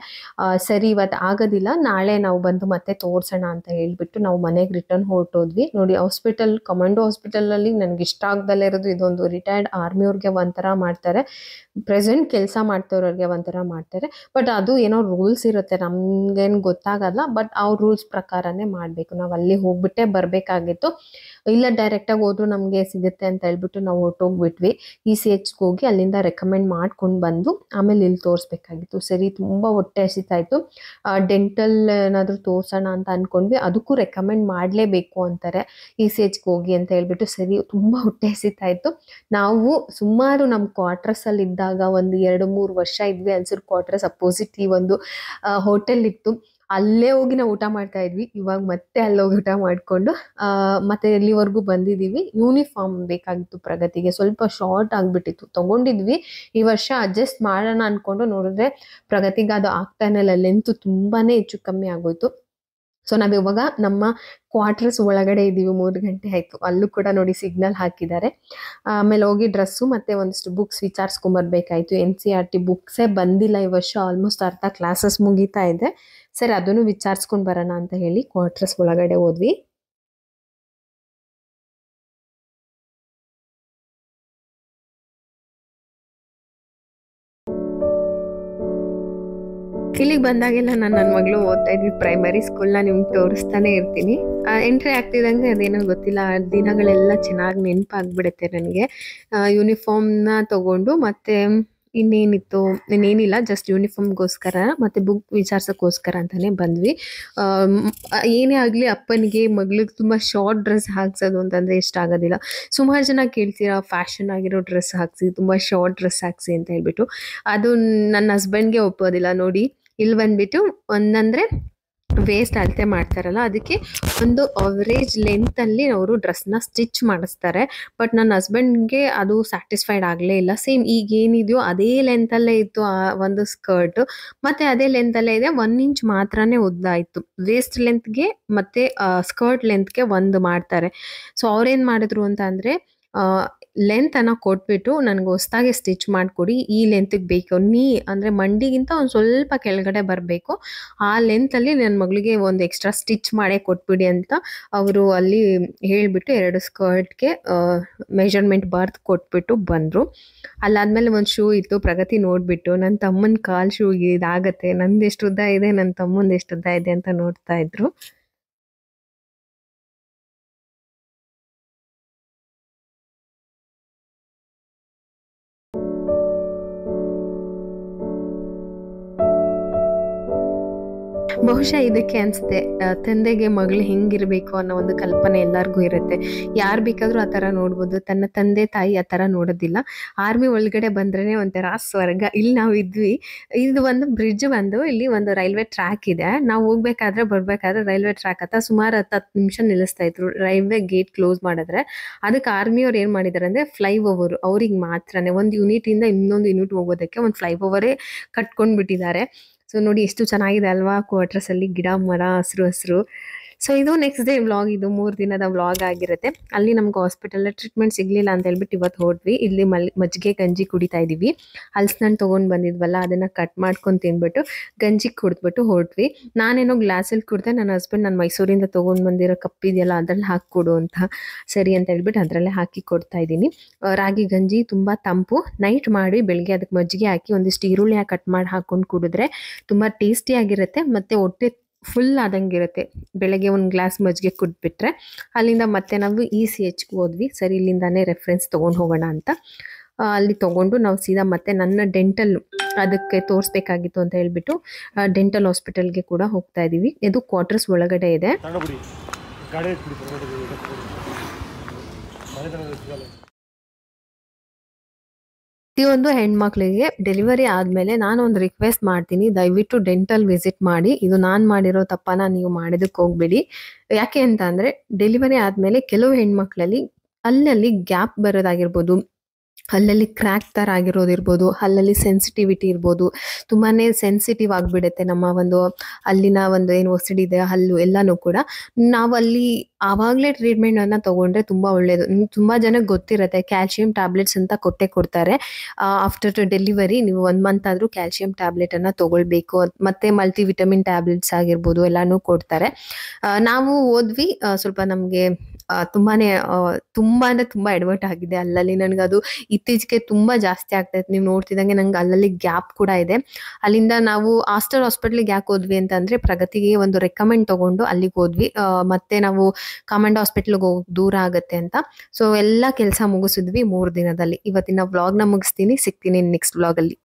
ಸರಿ ಇವತ್ತು ಆಗೋದಿಲ್ಲ, ನಾಳೆ ನಾವು ಬಂದು ಮತ್ತೆ ತೋರಿಸೋಣ ಅಂತ ಹೇಳ್ಬಿಟ್ಟು ನಾವು ಮನೆಗೆ ರಿಟರ್ನ್ ಹೊರಟೋದ್ವಿ. ನೋಡಿ ಹಾಸ್ಪಿಟಲ್, ಕಮಾಂಡೋ ಹಾಸ್ಪಿಟಲಲ್ಲಿ ನನಗೆ ಇಷ್ಟ ಆಗ್ದಲ್ಲೇ ಇರೋದು ಇದೊಂದು. ರಿಟೈರ್ಡ್ ಆರ್ಮಿಯವ್ರಿಗೆ ಒಂಥರ ಮಾಡ್ತಾರೆ, ಪ್ರೆಸೆಂಟ್ ಕೆಲಸ ಮಾಡ್ತವ್ರಿಗೆ ಒಂಥರ ಮಾಡ್ತಾರೆ. ಬಟ್ ಅದು ಏನೋ ರೂಲ್ಸ್ ಇರುತ್ತೆ, ನಮಗೇನು ಗೊತ್ತಾಗಲ್ಲ. ಬಟ್ ಅವ್ರ ರೂಲ್ಸ್ ಪ್ರಕಾರನೇ ಮಾಡಬೇಕು. ನಾವು ಅಲ್ಲಿ ಹೋಗ್ಬಿಟ್ಟೆ ಬರಬೇಕಾಗಿತ್ತು. ಇಲ್ಲ ಡೈರೆಕ್ಟಾಗಿ ಹೋದ್ರು ನಮಗೆ ಸಿಗುತ್ತೆ ಅಂತ ಹೇಳ್ಬಿಟ್ಟು ನಾವು ಹೊರಟೋಗ್ಬಿಟ್ವಿ. ECHಗೆ ಹೋಗಿ ಅಲ್ಲಿಂದ ರೆಕಮೆಂಡ್ ಮಾಡ್ಕೊಂಡು ಬಂದು ಆಮೇಲೆ ಇಲ್ಲಿ ತೋರಿಸ್ಬೇಕಾಗಿತ್ತು. ಸರಿ ತುಂಬ ಹೊಟ್ಟೆ ಹಸಿತಾಯಿತು. ಡೆಂಟಲ್ ಏನಾದರೂ ತೋರಿಸೋಣ ಅಂತ ಅಂದ್ಕೊಂಡ್ವಿ. ಅದಕ್ಕೂ ರೆಕಮೆಂಡ್ ಮಾಡಲೇಬೇಕು ಅಂತಾರೆ ECHಗೆ ಹೋಗಿ ಅಂತ ಹೇಳ್ಬಿಟ್ಟು. ಸರಿ ತುಂಬ ಹೊಟ್ಟೆ ಹಸಿತಾಯಿತು. ನಾವು ಸುಮಾರು ನಮ್ಮ ಕ್ವಾರ್ಟರ್ಸಲ್ಲಿ ಇದ್ದಾಗ ಒಂದು 2-3 ವರ್ಷ ಇದ್ವಿ ಅನ್ಸುತ್ತೆ. ಕ್ವಾರ್ಟರ್ಸ್ ಅಪೋಸಿಟ್ ಈ ಒಂದು ಹೋಟೆಲ್ ಇತ್ತು. ಅಲ್ಲೇ ಹೋಗಿ ನಾವು ಊಟ ಮಾಡ್ತಾ ಇದ್ವಿ. ಇವಾಗ ಮತ್ತೆ ಅಲ್ಲಿ ಹೋಗಿ ಊಟ ಮಾಡಿಕೊಂಡು ಮತ್ತೆ ಇಲ್ಲಿವರೆಗೂ ಬಂದಿದ್ದೀವಿ. ಯೂನಿಫಾರ್ಮ್ ಬೇಕಾಗಿತ್ತು ಪ್ರಗತಿಗೆ, ಸ್ವಲ್ಪ ಶಾರ್ಟ್ ಆಗಿಬಿಟ್ಟಿತ್ತು. ತೊಗೊಂಡಿದ್ವಿ ಈ ವರ್ಷ, ಅಡ್ಜಸ್ಟ್ ಮಾಡೋಣ ಅಂದ್ಕೊಂಡು ನೋಡಿದ್ರೆ ಪ್ರಗತಿಗೆ ಅದು ಆಗ್ತಾನೆ ಇಲ್ಲ, ಲೆಂತ್ ತುಂಬಾ ಹೆಚ್ಚು ಕಮ್ಮಿ ಆಗೋಯ್ತು. ಸೊ ನಾವು ಇವಾಗ ನಮ್ಮ ಕ್ವಾರ್ಟರ್ಸ್ ಒಳಗಡೆ ಇದ್ದೀವಿ. 3 ಗಂಟೆ ಆಯಿತು. ಅಲ್ಲೂ ಕೂಡ ನೋಡಿ ಸಿಗ್ನಲ್ ಹಾಕಿದ್ದಾರೆ. ಆಮೇಲೆ ಹೋಗಿ ಡ್ರೆಸ್ಸು ಮತ್ತು ಒಂದಿಷ್ಟು ಬುಕ್ಸ್ ವಿಚಾರಿಸ್ಕೊಂಬರ್ಬೇಕಾಯ್ತು. NCERT ಬುಕ್ಸೇ ಬಂದಿಲ್ಲ ಈ ವರ್ಷ. ಆಲ್ಮೋಸ್ಟ್ ಅರ್ಧ ಕ್ಲಾಸಸ್ ಮುಗೀತಾ ಇದೆ. ಸರಿ, ಅದನ್ನು ವಿಚಾರಿಸ್ಕೊಂಡು ಬರೋಣ ಅಂತ ಹೇಳಿ ಕ್ವಾರ್ಟರ್ಸ್ ಒಳಗಡೆ ಹೋದ್ವಿ. ಇಲ್ಲಿಗೆ ಬಂದಾಗೆಲ್ಲ ನಾನು ನನ್ನ ಮಗಳು ಓದ್ತಾ ಇದ್ವಿ ಪ್ರೈಮರಿ ಸ್ಕೂಲ್ನ ನಿಮ್ಗೆ ತೋರಿಸ್ತಾನೆ ಇರ್ತೀನಿ. ಎಂಟ್ರಿ ಆಗ್ತಿದ್ದಂಗೆ ಅದೇನೋ ಗೊತ್ತಿಲ್ಲ, ದಿನಗಳೆಲ್ಲ ಚೆನ್ನಾಗಿ ನೆನಪಾಗ್ಬಿಡುತ್ತೆ ನನಗೆ. ಯೂನಿಫಾರ್ಮ್ನ ತಗೊಂಡು ಮತ್ತೆ ಇನ್ನೇನಿಲ್ಲ, ಜಸ್ಟ್ ಯೂನಿಫಾರ್ಮ್ಗೋಸ್ಕರ ಮತ್ತು ಬುಕ್ ವಿಚಾರಿಸೋಕ್ಕೋಸ್ಕರ ಅಂತಲೇ ಬಂದ್ವಿ. ಏನೇ ಆಗಲಿ ಅಪ್ಪನಿಗೆ ಮಗಳಿಗೆ ತುಂಬ ಶಾರ್ಟ್ ಡ್ರೆಸ್ ಹಾಕ್ಸೋದು ಅಂತಂದರೆ ಇಷ್ಟ ಆಗೋದಿಲ್ಲ. ಸುಮಾರು ಜನ ಕೇಳ್ತೀರಾ ಫ್ಯಾಷನ್ ಆಗಿರೋ ಡ್ರೆಸ್ ಹಾಕ್ಸಿ, ತುಂಬ ಶಾರ್ಟ್ ಡ್ರೆಸ್ ಹಾಕ್ಸಿ ಅಂತ ಹೇಳ್ಬಿಟ್ಟು. ಅದು ನನ್ನ ಹಸ್ಬೆಂಡ್ಗೆ ಒಪ್ಪೋದಿಲ್ಲ. ನೋಡಿ ಇಲ್ಲಿ ಬಂದ್ಬಿಟ್ಟು ಒಂದಂದರೆ ವೇಸ್ಟ್ ಅಳತೆ ಮಾಡ್ತಾರಲ್ಲ, ಅದಕ್ಕೆ ಒಂದು ಅವರೇಜ್ ಲೆಂತಲ್ಲಿ ಅವರು ಡ್ರೆಸ್ನ ಸ್ಟಿಚ್ ಮಾಡಿಸ್ತಾರೆ. ಬಟ್ ನನ್ನ ಹಸ್ಬೆಂಡ್ಗೆ ಅದು ಸ್ಯಾಟಿಸ್ಫೈಡ್ ಆಗಲೇ ಇಲ್ಲ. ಸೇಮ್ ಈಗ ಏನಿದೆಯೋ ಅದೇ ಲೆಂತಲ್ಲೇ ಇತ್ತು ಆ ಒಂದು ಸ್ಕರ್ಟ್, ಮತ್ತು ಅದೇ ಲೆಂತಲ್ಲೇ ಇದೆ. 1 ಇಂಚ್ ಮಾತ್ರನೇ ಉದ್ದ ಇತ್ತು. ವೇಸ್ಟ್ ಲೆಂತ್ಗೆ ಮತ್ತು ಸ್ಕರ್ಟ್ ಲೆಂತ್ಗೆ ಒಂದು ಮಾಡ್ತಾರೆ. ಸೊ ಅವ್ರೇನು ಮಾಡಿದ್ರು ಅಂತ ಅಂದರೆ ಲೆಂತನ್ನು ಕೊಟ್ಬಿಟ್ಟು ನನಗೆ ಹೊಸ್ದಾಗಿ ಸ್ಟಿಚ್ ಮಾಡಿಕೊಡಿ, ಈ ಲೆಂತಿಗೆ ಬೇಕು, ಅಂದರೆ ಮಂಡಿಗಿಂತ ಒಂದು ಸ್ವಲ್ಪ ಕೆಳಗಡೆ ಬರಬೇಕು, ಆ ಲೆಂತಲ್ಲಿ ನನ್ನ ಮಗಳಿಗೆ ಒಂದು ಎಕ್ಸ್ಟ್ರಾ ಸ್ಟಿಚ್ ಮಾಡೇ ಕೊಟ್ಬಿಡಿ ಅಂತ ಅವರು ಅಲ್ಲಿ ಹೇಳಿಬಿಟ್ಟು 2 ಸ್ಕರ್ಟ್ಗೆ ಮೆಜರ್ಮೆಂಟ್ ಬರ್ದು ಕೊಟ್ಬಿಟ್ಟು ಬಂದರು. ಅಲ್ಲಾದಮೇಲೆ ಒಂದು ಶೂ ಇತ್ತು. ಪ್ರಗತಿ ನೋಡಿಬಿಟ್ಟು ನನ್ನ ತಮ್ಮನ ಕಾಲು ಶೂ ಇದಾಗತ್ತೆ, ನಂದು ಎಷ್ಟು ಉದ್ದ ಇದೆ, ನನ್ನ ತಮ್ಮಂದು ಎಷ್ಟು ಉದ್ದ ಇದೆ ಅಂತ ನೋಡ್ತಾ ಇದ್ರು. ಬಹುಶಃ ಇದಕ್ಕೆ ಅನಿಸುತ್ತೆ, ತಂದೆಗೆ ಮಗಳು ಹೆಂಗಿರಬೇಕು ಅನ್ನೋ ಒಂದು ಕಲ್ಪನೆ ಎಲ್ಲರಿಗೂ ಇರುತ್ತೆ. ಯಾರು ಬೇಕಾದರೂ ಆ ಥರ ನೋಡ್ಬೋದು, ತನ್ನ ತಂದೆ ತಾಯಿ ಆ ಥರ ನೋಡೋದಿಲ್ಲ. ಆರ್ಮಿ ಒಳಗಡೆ ಬಂದ್ರೇ ಒಂಥರ ಸ್ವರ್ಗ. ಇಲ್ಲಿ ನಾವು ಇದ್ವಿ, ಇದು ಒಂದು ಬ್ರಿಡ್ಜ್ ಬಂದು ಇಲ್ಲಿ ಒಂದು ರೈಲ್ವೆ ಟ್ರ್ಯಾಕ್ ಇದೆ. ನಾವು ಹೋಗ್ಬೇಕಾದ್ರೆ ಬರಬೇಕಾದ್ರೆ ರೈಲ್ವೆ ಟ್ರ್ಯಾಕ್ ಹತ್ತ ಸುಮಾರು 10 ನಿಮಿಷ ನಿಲ್ಲಿಸ್ತಾ ಇದ್ರು. ರೈಲ್ವೆ ಗೇಟ್ ಕ್ಲೋಸ್ ಮಾಡಿದ್ರೆ ಅದಕ್ಕೆ ಆರ್ಮಿಯವ್ರು ಏನು ಮಾಡಿದ್ದಾರೆ ಅಂದರೆ ಫ್ಲೈ ಓವರು ಅವ್ರಿಗೆ ಮಾತ್ರನೇ, ಒಂದು ಯೂನಿಟಿಂದ ಇನ್ನೊಂದು ಯೂನಿಟ್ ಹೋಗೋದಕ್ಕೆ ಒಂದು ಫ್ಲೈ ಓವರೇ ಕಟ್ಕೊಂಡು ಬಿಟ್ಟಿದ್ದಾರೆ. ಸೊ ನೋಡಿ ಎಷ್ಟು ಚೆನ್ನಾಗಿದೆ ಅಲ್ವಾ, ಕ್ವಾರ್ಟರ್ಸಲ್ಲಿ ಗಿಡ ಮರ ಹಸಿರು ಹಸಿರು. ಸೊ ಇದು ನೆಕ್ಸ್ಟ್ ಡೇ ವ್ಲಾಗ್, ಇದು 3 ದಿನದ ವ್ಲಾಗ್ ಆಗಿರುತ್ತೆ. ಅಲ್ಲಿ ನಮ್ಗೆ ಹಾಸ್ಪಿಟಲಲ್ಲಿ ಟ್ರೀಟ್ಮೆಂಟ್ ಸಿಗಲಿಲ್ಲ ಅಂತ ಹೇಳ್ಬಿಟ್ಟು ಇವತ್ತು ಹೊರಟ್ವಿ. ಇಲ್ಲಿ ಮಜ್ಜಿಗೆ ಗಂಜಿ ಕುಡಿತಾ ಇದ್ದೀವಿ. ಹಲ್ಸಿನಣ್ಣು ತೊಗೊಂಡು ಬಂದಿದ್ವಲ್ಲ, ಅದನ್ನು ಕಟ್ ಮಾಡ್ಕೊಂಡು ತಿಂದ್ಬಿಟ್ಟು ಗಂಜಿ ಕುಡಿದ್ಬಿಟ್ಟು ಹೊರಟ್ವಿ. ನಾನೇನೋ ಗ್ಲಾಸಲ್ಲಿ ಕುಡಿದೆ, ನನ್ನ ಹಸ್ಬೆಂಡ್ ನಾನು ಮೈಸೂರಿಂದ ತೊಗೊಂಡು ಬಂದಿರೋ ಕಪ್ ಇದೆಯಲ್ಲ ಅದ್ರಲ್ಲಿ ಹಾಕಿಕೊಡು ಅಂತ, ಸರಿ ಅಂತ ಹೇಳ್ಬಿಟ್ಟು ಅದರಲ್ಲೇ ಹಾಕಿ ಕೊಡ್ತಾ ಇದ್ದೀನಿ. ರಾಗಿ ಗಂಜಿ ತುಂಬ ತಂಪು, ನೈಟ್ ಮಾಡಿ ಬೆಳಗ್ಗೆ ಅದಕ್ಕೆ ಮಜ್ಜಿಗೆ ಹಾಕಿ ಒಂದಿಷ್ಟು ಈರುಳ್ಳಿ ಕಟ್ ಮಾಡಿ ಹಾಕ್ಕೊಂಡು ಕುಡಿದ್ರೆ ತುಂಬ ಟೇಸ್ಟಿಯಾಗಿರುತ್ತೆ ಮತ್ತು ಹೊಟ್ಟೆ ಫುಲ್ ಆದಂಗಿರುತ್ತೆ. ಬೆಳಗ್ಗೆ ಒಂದು ಗ್ಲಾಸ್ ಮಜ್ಜಿಗೆ ಕುಡಿದ್ಬಿಟ್ರೆ ಅಲ್ಲಿಂದ ಮತ್ತೆ ನಾವು ECHಗೆ ಹೋದ್ವಿ. ಸರಿ, ಇಲ್ಲಿಂದಾನೇ ರೆಫರೆನ್ಸ್ ತೊಗೊಂಡು ಹೋಗೋಣ ಅಂತ ಅಲ್ಲಿ ತೊಗೊಂಡು ನಾವು ಸೀದಾ ಮತ್ತೆ ನನ್ನ ಡೆಂಟಲ್ ಅದಕ್ಕೆ ತೋರಿಸ್ಬೇಕಾಗಿತ್ತು ಅಂತ ಹೇಳ್ಬಿಟ್ಟು ಡೆಂಟಲ್ ಹಾಸ್ಪಿಟಲ್ಗೆ ಕೂಡ ಹೋಗ್ತಾ ಇದ್ದೀವಿ. ಇದು ಕ್ವಾರ್ಟರ್ಸ್ ಒಳಗಡೆ ಇದೆ. ಪ್ರತಿಯೊಂದು ಹೆಣ್ಮಕ್ಳಿಗೆ ಡೆಲಿವರಿ ಆದಮೇಲೆ ನಾನು ಒಂದು ರಿಕ್ವೆಸ್ಟ್ ಮಾಡ್ತೀನಿ, ದಯವಿಟ್ಟು ಡೆಂಟಲ್ ವಿಸಿಟ್ ಮಾಡಿ. ಇದು ನಾನು ಮಾಡಿರೋ ತಪ್ಪನ ನೀವು ಮಾಡೋದಕ್ಕೆ ಹೋಗ್ಬೇಡಿ. ಯಾಕೆ ಅಂತ ಅಂದರೆ ಡೆಲಿವರಿ ಆದಮೇಲೆ ಕೆಲವು ಹೆಣ್ಮಕ್ಳಲ್ಲಿ ಅಲ್ಲಲ್ಲಿ ಗ್ಯಾಪ್ ಬರೋದಾಗಿರ್ಬೋದು, ಹಲ್ಲಲ್ಲಿ ಕ್ರ್ಯಾಕ್ ಥರ ಆಗಿರೋದಿರ್ಬೋದು, ಹಲ್ಲಲ್ಲಿ ಸೆನ್ಸಿಟಿವಿಟಿ ಇರ್ಬೋದು, ತುಂಬಾ ಸೆನ್ಸಿಟಿವ್ ಆಗಿಬಿಡುತ್ತೆ ನಮ್ಮ ಒಂದು ಅಲ್ಲಿನ ಒಂದು ಏನು ಒಸಡಿದೆ ಹಲ್ಲು ಎಲ್ಲನೂ ಕೂಡ. ನಾವು ಅಲ್ಲಿ ಆವಾಗಲೇ ಟ್ರೀಟ್ಮೆಂಟನ್ನು ತೊಗೊಂಡ್ರೆ ತುಂಬ ಒಳ್ಳೆಯದು. ತುಂಬ ಜನಕ್ಕೆ ಗೊತ್ತಿರುತ್ತೆ, ಕ್ಯಾಲ್ಶಿಯಂ ಟ್ಯಾಬ್ಲೆಟ್ಸ್ ಅಂತ ಕೊಡ್ತಾರೆ. ಆಫ್ಟರ್ ಡೆಲಿವರಿ ನೀವು 1 ಮಂತ್ ಆದರೂ ಕ್ಯಾಲ್ಶಿಯಂ ಟ್ಯಾಬ್ಲೆಟನ್ನು ತೊಗೊಳ್ಬೇಕು, ಮತ್ತು ಮಲ್ಟಿವಿಟಮಿನ್ ಟ್ಯಾಬ್ಲೆಟ್ಸ್ ಆಗಿರ್ಬೋದು ಎಲ್ಲನೂ ಕೊಡ್ತಾರೆ. ನಾವು ಹೋದ್ವಿ, ಸ್ವಲ್ಪ ನಮಗೆ ತುಂಬಾ ಅಂದರೆ ತುಂಬ ಎಡವಟ್ ಆಗಿದೆ ಅಲ್ಲಲ್ಲಿ. ನನಗದು ಇತ್ತೀಚೆಗೆ ತುಂಬ ಜಾಸ್ತಿ ಆಗ್ತಾಯಿತ್ತು. ನೀವು ನೋಡ್ತಿದ್ದಂಗೆ ನಂಗೆ ಅಲ್ಲಲ್ಲಿ ಗ್ಯಾಪ್ ಕೂಡ ಇದೆ. ಅಲ್ಲಿಂದ ನಾವು ಆಸ್ಟರ್ ಹಾಸ್ಪಿಟ್ಲಿಗೆ ಯಾಕೆ ಹೋದ್ವಿ ಅಂತಂದರೆ ಪ್ರಗತಿಗೆ ಒಂದು ರೆಕಮೆಂಡ್ ತೊಗೊಂಡು ಅಲ್ಲಿಗೆ ಹೋದ್ವಿ. ಮತ್ತೆ ನಾವು ಕಾಮಂಡ್ ಹಾಸ್ಪಿಟ್ಲಿಗೆ ಹೋಗಿ ದೂರ ಆಗುತ್ತೆ ಅಂತ. ಸೊ ಎಲ್ಲ ಕೆಲಸ ಮುಗಿಸಿದ್ವಿ 3 ದಿನದಲ್ಲಿ. ಇವತ್ತಿನ ವ್ಲಾಗ್ನ ಮುಗಿಸ್ತೀನಿ, ಸಿಗ್ತೀನಿ ನೆಕ್ಸ್ಟ್ ವ್ಲಾಗಲ್ಲಿ.